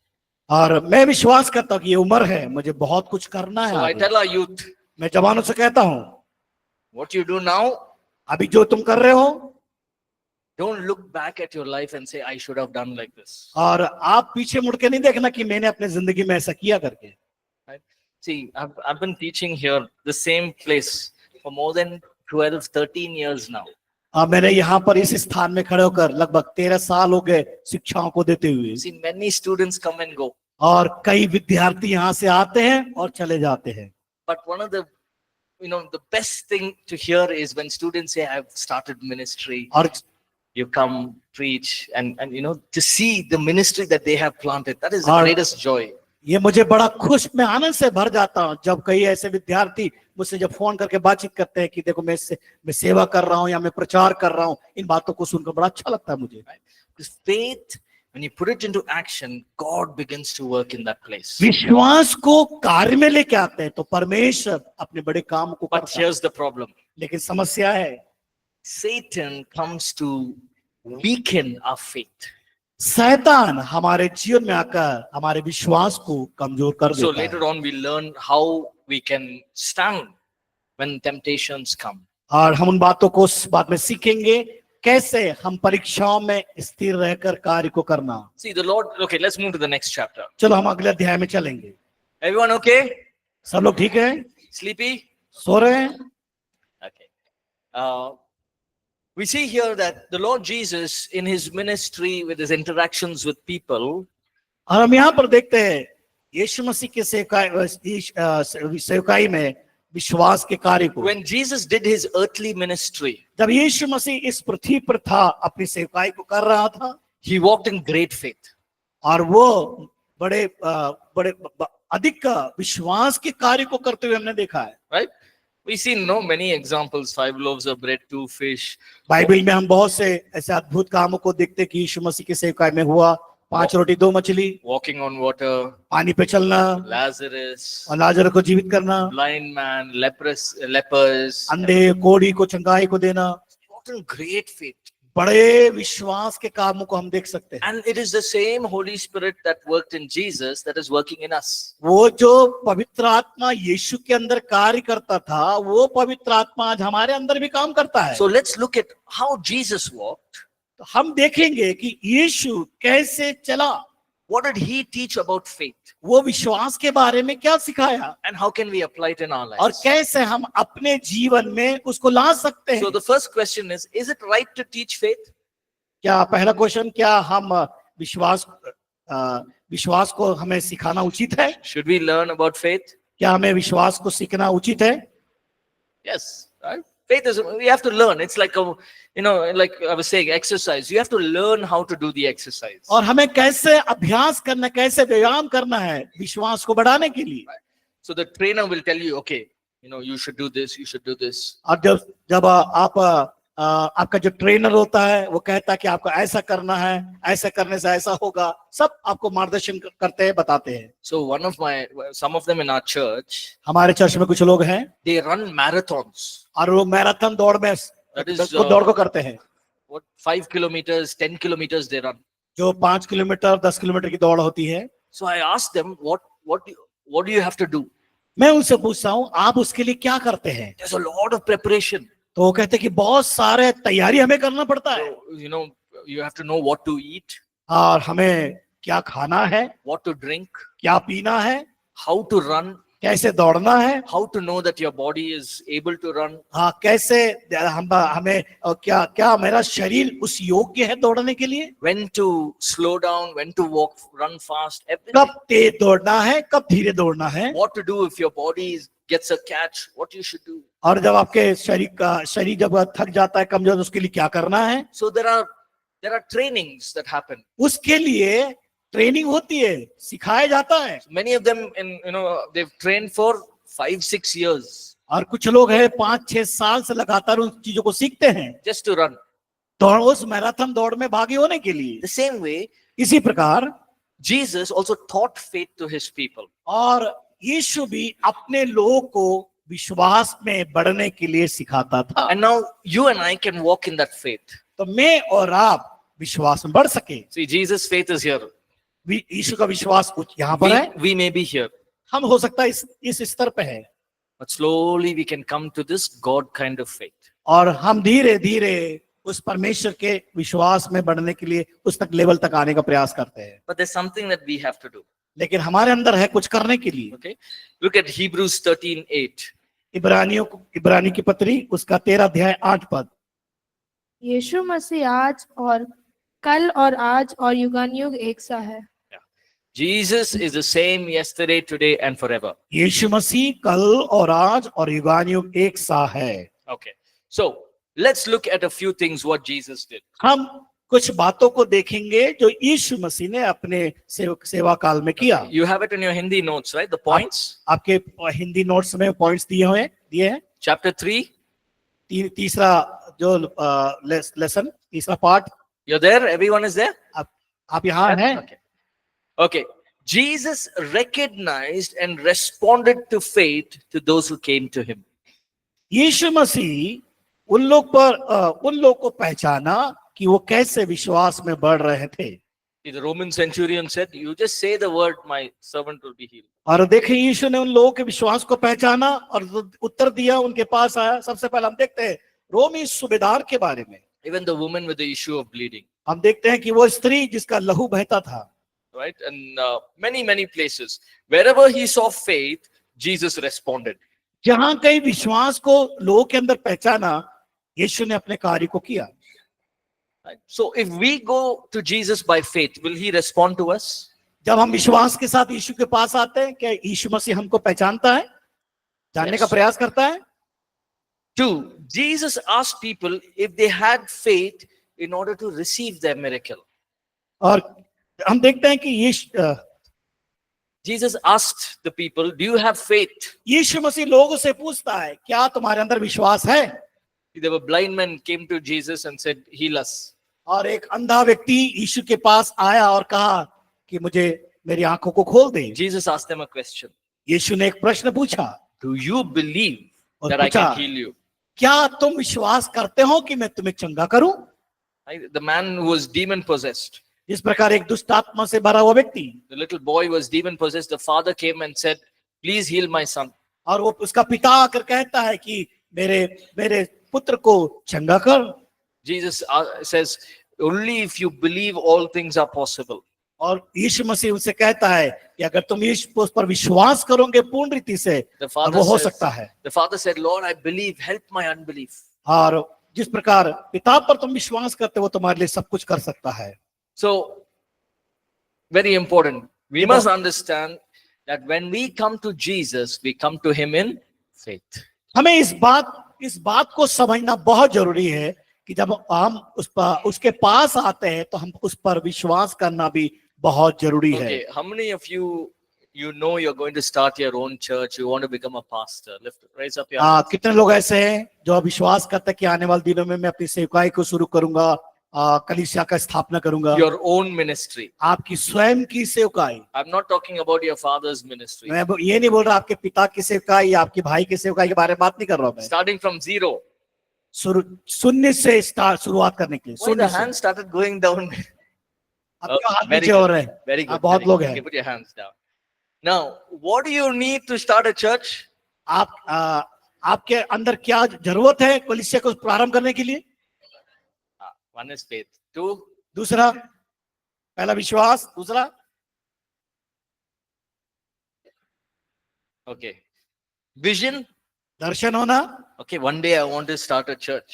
और मैं विश्वास करता हूँ कि ये उम्र है, मुझे बहुत कुछ करना है। So I आगे। tell our youth, मैं जवानों से कहता हूँ, what you do now, अभी जो तुम कर रहे हो, don't look back at your life and say, I should have done like this. और आप पीछे मुड़ के नहीं देखना कि मैंने अपने जिंदगी में ऐसा किया करके। Right? See, I've been teaching here, the same place, for more than 12, 13 years now. मैंने यहाँ पर इस स्थान में खड़े होकर लगभग 13 साल हो गए शिक्षाओं को देते हुए। See, many students come and go. और कई विद्यार्थी यहाँ से आते हैं और चले जाते हैं। But one of the, the best thing to hear is when students say, I've started ministry. और You come, preach, and to see the ministry that they have planted. That is the और greatest joy. ये मुझे बड़ा खुश, मैं आनंद से भर जाता हूँ जब कई ऐसे विद्यार्थी मुझसे जब फोन करके बातचीत करते हैं कि देखो मैं सेवा कर रहा हूँ या मैं प्रचार कर रहा हूँ। इन बातों को सुनकर बड़ा अच्छा लगता है मुझे। Because faith, when you put it into action, God begins to work in that place. विश्वास को कार्य में लेके आते हैं तो परमेश्वर अपने बड़े काम को But करता है। here's the problem. लेकिन समस्या है, Satan comes to weaken our faith. शैतान हमारे जीवन में आकर हमारे विश्वास को कमजोर कर So देता है। later on, we learn how we can stand when temptations come. और हम उन बातों को उस बात में सीखेंगे कैसे हम परीक्षाओं में स्थिर रहकर कार्य को करना। See, the Lord, okay, let's move to the next chapter. चलो हम अगले अध्याय में चलेंगे। Everyone okay? सब लोग ठीक है, Sleepy? सो रहे हैं? Okay. We see here that the Lord Jesus, in his ministry, with his interactions with people, और हम यहाँ पर देखते हैं यीशु मसीह के सेवकाई में विश्वास के कार्य को। when Jesus did his earthly ministry, जब यीशु मसीह इस पृथ्वी पर था, अपनी सेवकाई को कर रहा था, he walked in great faith. और वो बड़े अधिक विश्वास के कार्य को करते हुए हमने देखा है। Right? We see many examples, 5 loaves of bread, 2 fish. Bible में हम बहुत से ऐसे अद्भुत कामों को देखते कि यीशु मसीह के सेवकाई में हुआ। 5 रोटी 2 मछली, Walking on water, पानी पे चलना, Lazarus, और लाजर को जीवित करना, blind man, lepers. अंधे कोढ़ी को चंगाई को देना। Walked in great faith. बड़े विश्वास के कामों को हम देख सकते हैं। And it is the same Holy Spirit that worked in Jesus that is working in us. वो जो पवित्र आत्मा यीशु के अंदर कार्य करता था, वो पवित्र आत्मा आज हमारे अंदर भी काम करता है। So let's look at how Jesus walked. तो हम देखेंगे कि यीशु कैसे चला, What did he teach about faith? वो विश्वास के बारे में क्या सिखाया, And how can we apply it in our और lives? कैसे हम अपने जीवन में उसको ला सकते हैं। So the first question is it right to teach faith? क्या पहला क्वेश्चन, क्या हम विश्वास को हमें सिखाना उचित है? Should we learn about faith? क्या हमें विश्वास को सीखना उचित है? Yes, right? Faith is, we have to learn. It's like like I was saying, exercise. You have to learn how to do the exercise. और हमें कैसे अभ्यास करना, कैसे व्यायाम करना है विश्वास को बढ़ाने के लिए। So the trainer will tell you, okay, you should do this, you should do this. और जब आपका जो ट्रेनर होता है वो कहता है कि आपको ऐसा करना है, ऐसा करने से ऐसा होगा, सब आपको मार्गदर्शन करते हैं, बताते हैं। So some of them in our church, हमारे चर्च में कुछ लोग हैं, they run marathons. और वो मैराथन दौड़ में That is, दौड़ को करते हैं, What, 5 kilometers, 10 kilometers they run. जो 5 किलोमीटर 10 किलोमीटर की दौड़ होती है। So I asked them, what do you have to do? मैं उनसे पूछता हूँ, आप उसके लिए क्या करते हैं? There's a lot of preparation. तो वो कहते हैं कि बहुत सारे तैयारी हमें करना पड़ता है, So, you have to know what to eat, और हमें क्या खाना है, what to drink, क्या पीना है, how to run, कैसे दौड़ना है, how to know that your body is able to run. हाँ कैसे हमें क्या मेरा शरीर उस योग्य है दौड़ने के लिए, When to slow down, when to walk, run fast, everything. कब तेज दौड़ना है, कब धीरे दौड़ना है, What to do if your body gets a catch, what you should do. और जब आपके शरीर जब थक जाता है, कमजोर, उसके लिए क्या करना है। So there are trainings that happen. उसके लिए ट्रेनिंग होती है, सिखाया जाता है। Many of them they've trained for 5-6 years और कुछ लोग हैं 5-6 साल से लगातार उन चीजों को सीखते हैं, just to run. दौड़, उस मैराथन दौड़ में भागी होने के लिए। The same way, इसी प्रकार Jesus also taught faith to his people. और यीशु भी अपने लोगों को विश्वास में बढ़ने के लिए सिखाता था। And now you and I can walk in that faith. तो मैं और आप विश्वास में बढ़ सके। See, Jesus' faith is here. यीशु का विश्वास यहाँ पर है, We may be here, हम हो सकता है इस स्तर पे है, but slowly we can come to this God kind of faith. और हम धीरे धीरे उस परमेश्वर के विश्वास में बढ़ने के लिए उस तक लेवल तक आने का प्रयास करते हैं। But there's something that we have to do. लेकिन हमारे अंदर है कुछ करने के लिए। Okay, look at Hebrews 13:8. इब्रानी की पत्री उसका 13 अध्याय 8 पद। यीशु मसीह आज और कल और आज और युगानुयुग एक सा है। Jesus is the same yesterday, today, and forever. यीशु मसीह कल और आज और युगानुयुग एक सा है। Okay, so let's look at a few things what Jesus did. हम कुछ बातों को देखेंगे जो यीशु मसीह ने अपने सेवा काल में किया। You have it in your Hindi notes, right? The points. आपके हिंदी नोट्स में पॉइंट्स दिए हैं। Chapter 3. तीसरा जो लेसन, तीसरा part. You're there? Everyone is there? आप यहाँ हैं? Okay. Jesus recognized and responded to faith to those who came to him. यीशु मसीह उन लोग को पहचाना कि वो कैसे विश्वास में बढ़ रहे थे। The Roman centurion said, "You just say the word, my servant will be healed." और देखिए यीशु ने उन लोगों के विश्वास को पहचाना और उत्तर दिया, उनके पास आया। सबसे पहले हम देखते हैं रोमी सूबेदार के बारे में। Even the woman with the issue of bleeding, हम देखते हैं कि वो स्त्री जिसका लहू बहता था, right? And many places, wherever he saw faith, Jesus responded. जहां कई विश्वास को लोगों के अंदर पहचाना, यीशु ने अपने कार्य को किया। Right? So if we go to Jesus by faith, will he respond to us? जब हम विश्वास के साथ यीशु के पास आते हैं, क्या यीशु मसीह हमको पहचानता है, जानने Yes. का प्रयास करता है? 2, Jesus asked people if they had faith in order to receive their miracle. और हम देखते हैं कि Jesus asked the people, "Do you have faith?" यीशु मसीह लोगों से पूछता है, क्या तुम्हारे अंदर विश्वास है? There were blind men came to Jesus and said, "Heal us." और एक अंधा व्यक्ति यीशु के पास आया और कहा कि मुझे मेरी आंखों को खोल दे। Jesus asked them a question. यीशु ने एक प्रश्न पूछा Do you believe और that I पूछा, can heal you? क्या तुम विश्वास करते हो कि मैं तुम्हें चंगा करूं? Right? The man who was demon possessed, इस प्रकार एक दुष्ट आत्मा से भरा हुआ व्यक्ति, the little boy was demon possessed. The father came and said, "Please heal my son." और वो उसका पिता आकर कहता है कि मेरे पुत्र को चंगा कर। Jesus says, "Only if you believe, all things are possible." और यीशु मसीह उनसे कहता है कि अगर तुम यीशु पर विश्वास करोगे पूर्ण रीति से, The और father वो हो says, सकता है। the father said, "Lord, I believe. Help my unbelief." और जिस प्रकार पिता पर तुम विश्वास करते हो, तुम्हारे लिए सब कुछ कर सकता है। So, very important. We Yeah, must but- understand that when we come to Jesus, we come to him in faith. हमें इस बात को समझना बहुत जरूरी है कि जब हम उसके पास आते हैं तो हम उस पर विश्वास करना भी बहुत जरूरी है। Okay, how many of you know you're going to start your own church, you want to become a pastor? Raise up your hands. कितने लोग ऐसे हैं जो विश्वास करते हैं कि आने वाले दिनों में मैं अपनी सेवकाई को शुरू करूंगा, कलीसिया का स्थापना करूंगा? Your own ministry. आपकी स्वयं की सेवकाई। I'm not talking about your father's ministry. मैं ये नहीं बोल रहा आपके पिता की सेवकाई या आपके भाई की सेवकाई के बारे में बात नहीं कर रहा हूं मैं। Starting from zero. शून्य से शुरुआत करने के लिए। Why the शून्य से। hand started going down? अब क्यों हाथ Very नीचे हो good. रहे हैं? Very good. बहुत very लोग good. हैं। Okay, put your hands down. Now, what do you need to start a church? आपके अंदर क्या जरूरत है कलीसिया को प्रारंभ करने के लिए? One is faith. 2, दूसरा, पहला विश्वास, दूसरा okay, vision. दर्शन होना। Okay, one day I want to start a church.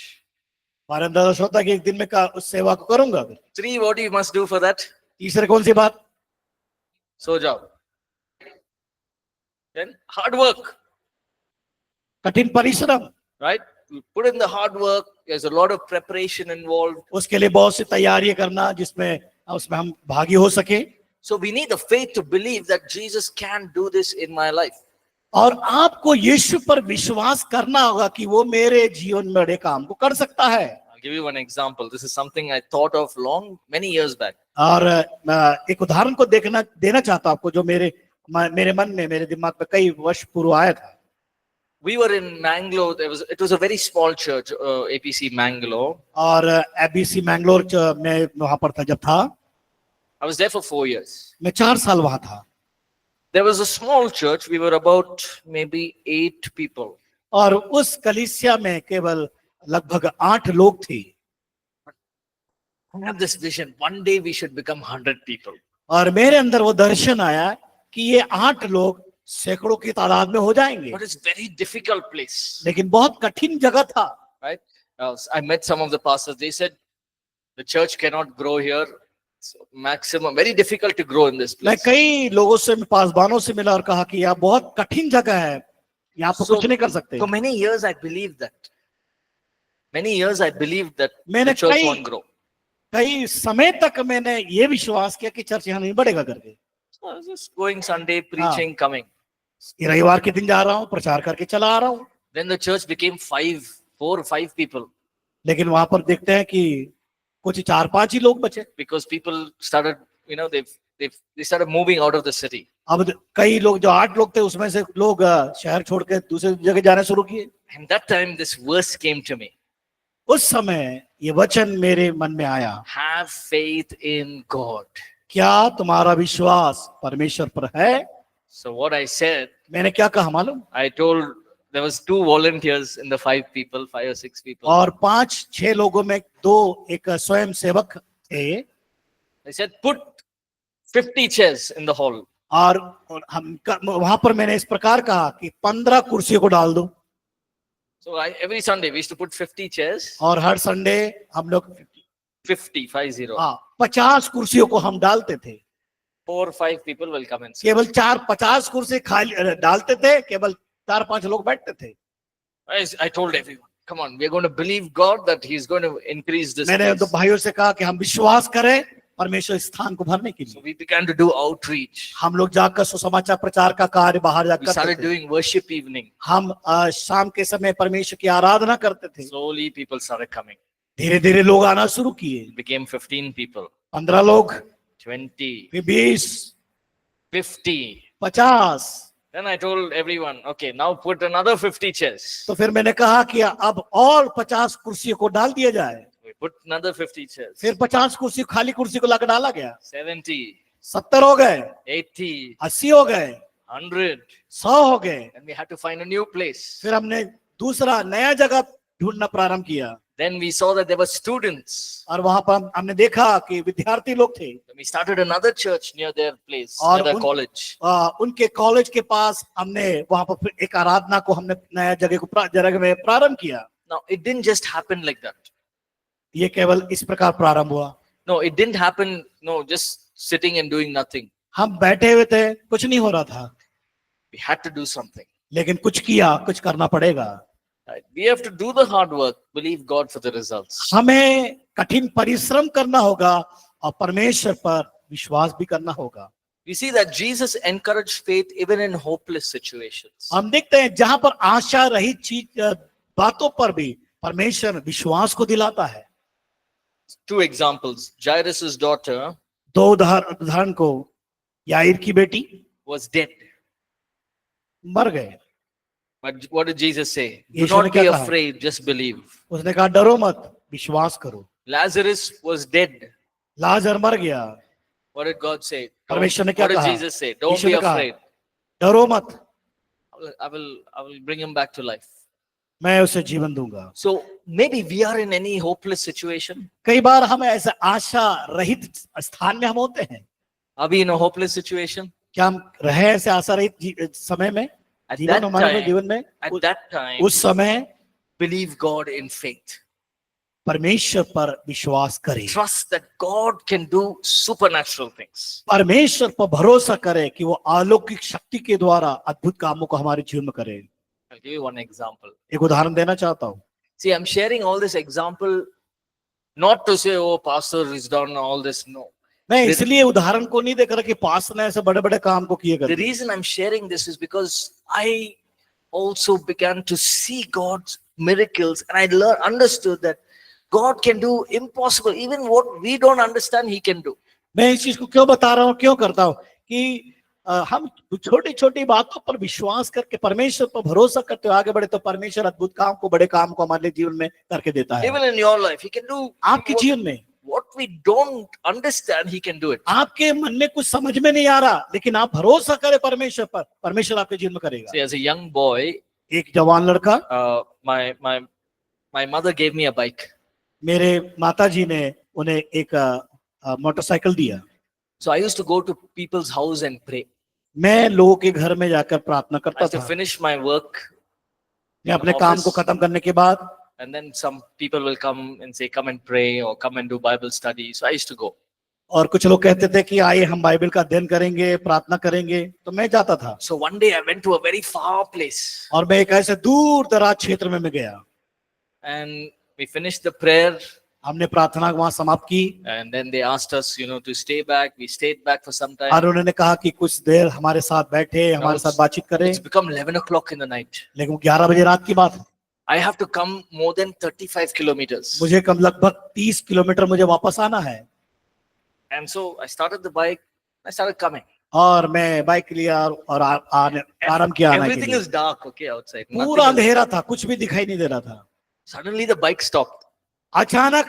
हमारे अंदर दर्शन होता है कि एक दिन में उस सेवा को करूंगा। 3, what you must do for that? तीसरे कौन सी बात? सो जाओ. Then hard work, कठिन परिश्रम। right? You put in the hard work. There's a lot of preparation involved. उसके लिए बहुत सी तैयारियां करना जिसमें उसमें हम भागी हो सके। So we need the faith to believe that Jesus can do this in my life. और आपको यीशु पर विश्वास करना होगा कि वो मेरे जीवन में बड़े काम को कर सकता है। I'll give you one example. This is something I thought of many years back. और एक उदाहरण को देना चाहता हूं आपको, जो मेरे मन में, मेरे दिमाग में कई वर्ष पूर्व आया था। We were in Mangalore. It was a very small church, APC Mangalore. और एबीसी मैंगलोर में वहां पर था जब था। I was there for 4 years. मैं 4 साल वहां था। There was a small church. We were about maybe 8 people. और उस कलीसिया में केवल लगभग 8 लोग थे। I have this vision. One day we should become 100 people. और मेरे अंदर वो दर्शन आया कि ये 8 लोग सैकड़ों की तादाद में हो जाएंगे। But it's very difficult place, लेकिन बहुत कठिन जगह था। right? I met some of the pastors. They said the church cannot grow here. It's maximum, very difficult to grow in this मैं place. कई लोगों से, पासबानों से मिला और कहा कि यह बहुत कठिन जगह है, यहाँ पर So- कुछ नहीं कर सकते। For many years, I believed that. Many years, I believed that the मैंने church won't grow. कई समय तक मैंने ये विश्वास किया कि चर्च यहाँ नहीं बढ़ेगा करके। So I was just going Sunday, preaching, coming. ये रविवार के दिन जा रहा हूँ, प्रचार करके चला आ रहा हूँ। Then the church became 4 or 5 people लेकिन वहां पर देखते हैं कि कुछ 4-5 ही लोग बचे। because people started, they started moving out of the city. अब कई लोग, जो 8 लोग थे उसमें से लोग शहर छोड़ के दूसरे जगह जाने शुरू किए। And that time, this verse came to me. उस समय ये वचन मेरे मन में आया Have faith in God. क्या तुम्हारा विश्वास परमेश्वर पर है? So what I said, मैंने क्या कहा मालूम? I told there was 2 volunteers in the 5 people, 5 or 6 people. और 5-6 लोगों में 2 एक स्वयं सेवक थे I said, put 50 chairs in the hall. और वहां पर मैंने इस प्रकार कहा कि 15 कुर्सियों को डाल दो। So every Sunday we used to put 50 chairs. और हर संडे हम लोग 50, 50. 50 कुर्सियों को हम डालते थे। 4 or 5 people will come and sit. केवल 4-50 कुर्सी खाली डालते थे, केवल 4-5 लोग बैठते थे। I told everyone, come on, we are going to believe God that He's going to increase this मैंने place. तो भाइयों से कहा कि हम विश्वास करें परमेश्वर स्थान को भरने के So लिए। we began to do outreach. हम लोग जाकर सुसमाचार प्रचार का कार्य बाहर We जाकर started करते थे। doing worship evening. हम शाम के समय परमेश्वर की आराधना करते थे। Slowly people started coming. धीरे धीरे लोग आना शुरू किए। It became 15 people, 15 लोग, 20, फिर 20, 50. 50। Then I told everyone, okay, now put another 50 chairs. तो फिर मैंने कहा कि अब और 50 कुर्सियों को डाल दिया जाए। We put another 50 chairs. फिर 50 कुर्सी खाली कुर्सी को लाकर डाला गया। 70, 70 हो गए, 80, 80 हो गए, 100. 100 हो गए। And we had to find a new place. फिर हमने दूसरा नया जगह ढूंढना प्रारंभ किया Then we saw that there were students. और वहां पर हमने देखा कि विद्यार्थी लोग थे। Then we started another church near their place, और near their college. उनके कॉलेज के पास हमने वहां पर फिर एक आराधना को हमने नया जगह में प्रारंभ किया। Now, it didn't just happen like that. ये केवल इस प्रकार प्रारंभ हुआ। No, it didn't happen, no, just sitting and doing nothing. हम बैठे हुए थे, कुछ नहीं हो रहा था, We had to do something. लेकिन कुछ किया, कुछ करना पड़ेगा। Right? We have to do the hard work, believe God for the results. हमें कठिन परिश्रम करना होगा और परमेश्वर पर विश्वास भी करना होगा। We see that Jesus encouraged faith even in hopeless situations. हम देखते हैं जहां पर आशा रहित चीज बातों पर भी परमेश्वर विश्वास को दिलाता है। 2 examples. Jairus' daughter 2 उदाहरण को, याईर की बेटी was dead. मर गए, But what did Jesus say? Do यीशु ने not be क्या कहा? afraid, just believe. उसने कहा डरो मत, विश्वास करो। Lazarus was dead. लाजर मर गया, What did God say? परमेश्वर ने क्या What did कहा? Jesus say? Don't Yeshu be ने कहा, afraid. डरो मत, I will bring him back to life. मैं उसे जीवन दूंगा। So maybe we are in any hopeless situation. कई बार हम ऐसे आशा रहित स्थान में हम होते हैं। Are we in a hopeless situation? क्या हम रहे ऐसे आशा रहित समय में, At जीवन that हमारे time, जीवन में? at that time, उस समय believe God in faith. परमेश्वर पर विश्वास करें, Trust that God can do supernatural things. परमेश्वर पर भरोसा करें कि वो अलौकिक शक्ति के द्वारा अद्भुत कामों को हमारे जीवन में करे। I'll give you one example. एक उदाहरण देना चाहता हूँ। See, I'm sharing all this example not to say, oh, pastor is done all this. No. मैं इसलिए उदाहरण को नहीं देकर कि पास ने ऐसे बड़े बड़े काम को किए The कर। reason I'm sharing this is because I also began to see God's miracles, and I understood that God can do impossible. Even what we don't understand, He can do. मैं इस चीज को क्यों बता रहा हूँ, क्यों करता हूँ कि हम छोटी छोटी बातों पर विश्वास करके परमेश्वर पर भरोसा करते हुए आगे बढ़े तो परमेश्वर अद्भुत काम को, बड़े काम को हमारे जीवन में करके देता है। Even in your life, He can do आपके जीवन में what we don't understand, He can do it. आपके मन में कुछ समझ में नहीं आ रहा, लेकिन आप भरोसा करें परमेश्वर पर, परमेश्वर आपके जीवन में करेगा। See, as a young boy, एक जवान लड़का, my mother gave me a bike. मेरे माताजी ने उन्हें एक मोटरसाइकिल दिया। So I used to go to people's house and pray. मैं लोगों के घर में जाकर प्रार्थना I करता used to था। finish my work, मैं अपने काम को खत्म करने के बाद and then some people will come and say, come and pray or come and do Bible study. So I used to go. और कुछ लोग कहते थे कि आइए हम बाइबल का अध्ययन करेंगे, प्रार्थना करेंगे, तो मैं जाता था। So one day I went to a very far place, और मैं एक ऐसे दूर दराज क्षेत्र में मैं गया। and we finished the prayer, हमने प्रार्थना वहां समाप्त की and then they asked us, to stay back. We stayed back for some time. और उन्होंने कहा कि कुछ देर हमारे साथ बैठे, हमारे साथ बातचीत करें। It's become 11 o'clock in the night. लेकिन 11 बजे रात की बात है। I have to come more than 35 kilometers. मुझे कम लगभग 30 किलोमीटर मुझे वापस आना है। And so I started the bike. I started coming. और मैं बाइक लिया और आने प्रारंभ किया आने के Everything लिए। is dark, okay, outside. Nothing पूरा is- अंधेरा था, कुछ भी दिखाई नहीं दे रहा था। Suddenly the bike stopped. अचानक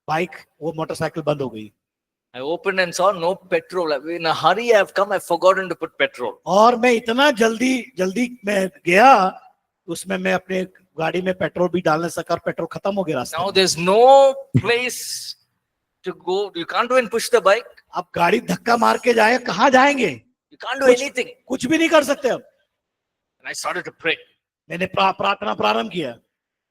बाइक, वो मोटरसाइकिल बंद हो गई। I opened and saw no petrol. In a hurry, I have come. I've forgotten to put petrol. और मैं इतना जल्दी मैं गया, उसमें मैं अपने गाड़ी में पेट्रोल भी डालने सका और पेट्रोल खत्म हो गया रास्ते Now में। there's no place to go. You can't even push the bike. अब गाड़ी धक्का मार के जाए, कहाँ जाएंगे? You can't do कुछ- anything. कुछ भी नहीं कर सकते अब। And I started to pray. मैंने प्रार्थना प्रारंभ किया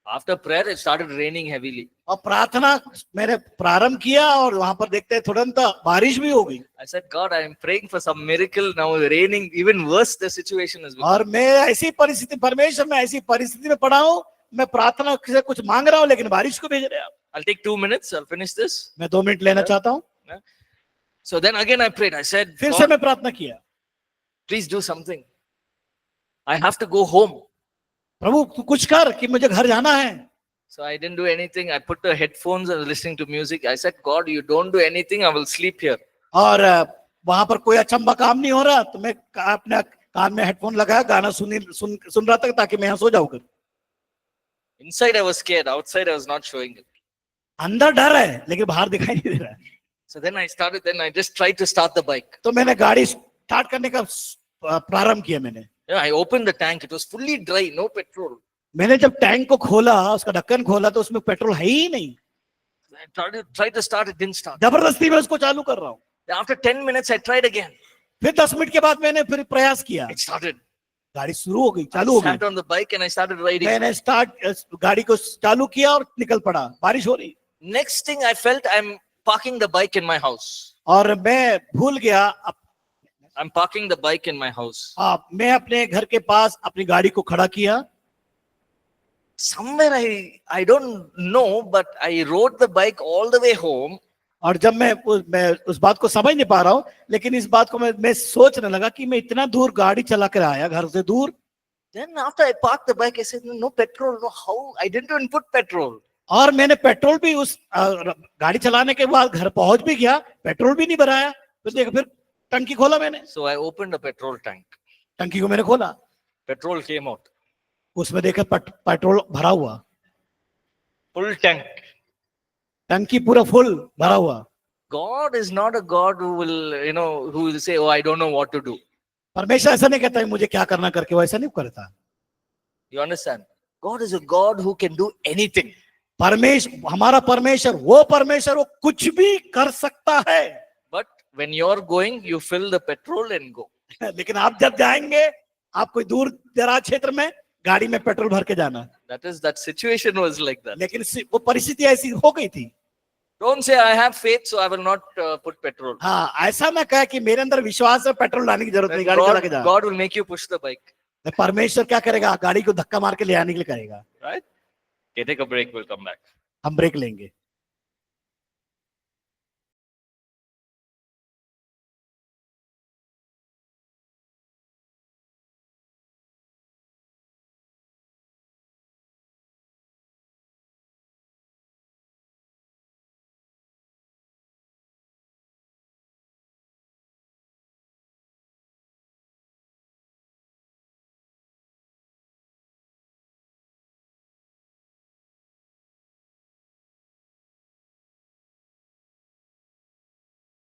After prayer, it started raining heavily. और प्रार्थना मैंने प्रारंभ किया और वहां पर देखते हैं तुरंत बारिश भी हो गई। I said, God, I am praying for some miracle. Now raining, even worse the situation is. और मैं ऐसी परिस्थिति, परमेश्वर मैं ऐसी परिस्थिति में पड़ा हूँ, मैं प्रार्थना से कुछ मांग रहा हूँ लेकिन बारिश को भेज रहे हैं आप। I'll take 2 minutes. I'll finish this. मैं 2 मिनट लेना चाहता हूँ। So then again I prayed. I said, फिर से God, मैं प्रार्थना किया, please do something. I have to go home. प्रभु तू कुछ कर कि मुझे घर जाना है। So I didn't do anything. I put the headphones and listening to music. I said, God, you don't do anything. I will sleep here. और वहां पर कोई अचंभा काम नहीं हो रहा, तो मैं अपने कान में हेडफोन लगाया, गाना सुन रहा था ताकि मैं यहाँ सो जाऊं। Inside I was scared. Outside I was not showing it. अंदर डर है लेकिन बाहर दिखाई नहीं दे रहा है। So then I just tried to start the bike. तो मैंने गाड़ी स्टार्ट करने का प्रारंभ किया। मैंने I opened the tank. It was fully dry, no petrol. मैंने जब टैंक को खोला, उसका ढक्कन खोला, तो उसमें पेट्रोल है ही नहीं। I tried to start, it didn't start. जबरदस्ती मैं उसको चालू कर रहा हूँ। After 10 minutes, I tried again. फिर 10 मिनट के बाद मैंने फिर प्रयास किया, It started. गाड़ी शुरू हो गई, चालू I हो sat गई। on the bike and I started riding. मैंने गाड़ी को चालू किया और निकल पड़ा, बारिश हो रही। Next thing I felt, I'm parking the bike in my house. और मैं भूल गया, I'm parking the bike in my house. मैं अपने घर के पास अपनी गाड़ी को खड़ा किया। Somewhere I don't know, but I rode the bike all the way home. और जब मैं उस बात को समझ नहीं पा रहा हूँ, लेकिन इस बात को मैं सोचने लगा कि मैं इतना दूर गाड़ी चला कर आया, घर से दूर। Then after I parked the bike, I said, no petrol. No, how? I didn't even put petrol. और मैंने पेट्रोल भी उस गाड़ी चलाने के बाद घर पहुंच भी गया, पेट्रोल भी नहीं भराया। फिर टंकी खोला मैंने, So I opened a petrol tank. टंकी को मैंने खोला, Petrol came out. उसमें देखा पेट्रोल भरा हुआ, Full tank. टंकी पूरा फुल भरा हुआ। God is not a God who will, who will say, oh, I don't know what to do. परमेश्वर ऐसा नहीं कहता है मुझे क्या करना करके, वो ऐसा नहीं करता। You understand? God is a God who can do anything. हमारा परमेश्वर वो कुछ भी कर सकता है। But when you're going, you fill the petrol and go. लेकिन आप जब जाएंगे, आप कोई दूर दराज क्षेत्र में, गाड़ी में पेट्रोल भर के जाना। That situation was like that. लेकिन वो परिस्थिति ऐसी हो गई थी। Don't say I have faith, so I will not put petrol. हाँ, ऐसा ना कहे कि मेरे अंदर विश्वास है, पेट्रोल डालने की जरूरत नहीं, गाड़ी चला के जा। God will make you push the bike. परमेश्वर क्या करेगा, गाड़ी को धक्का मार के ले आने के लिए करेगा। Right? Okay, take a break. We'll come back. हम ब्रेक लेंगे।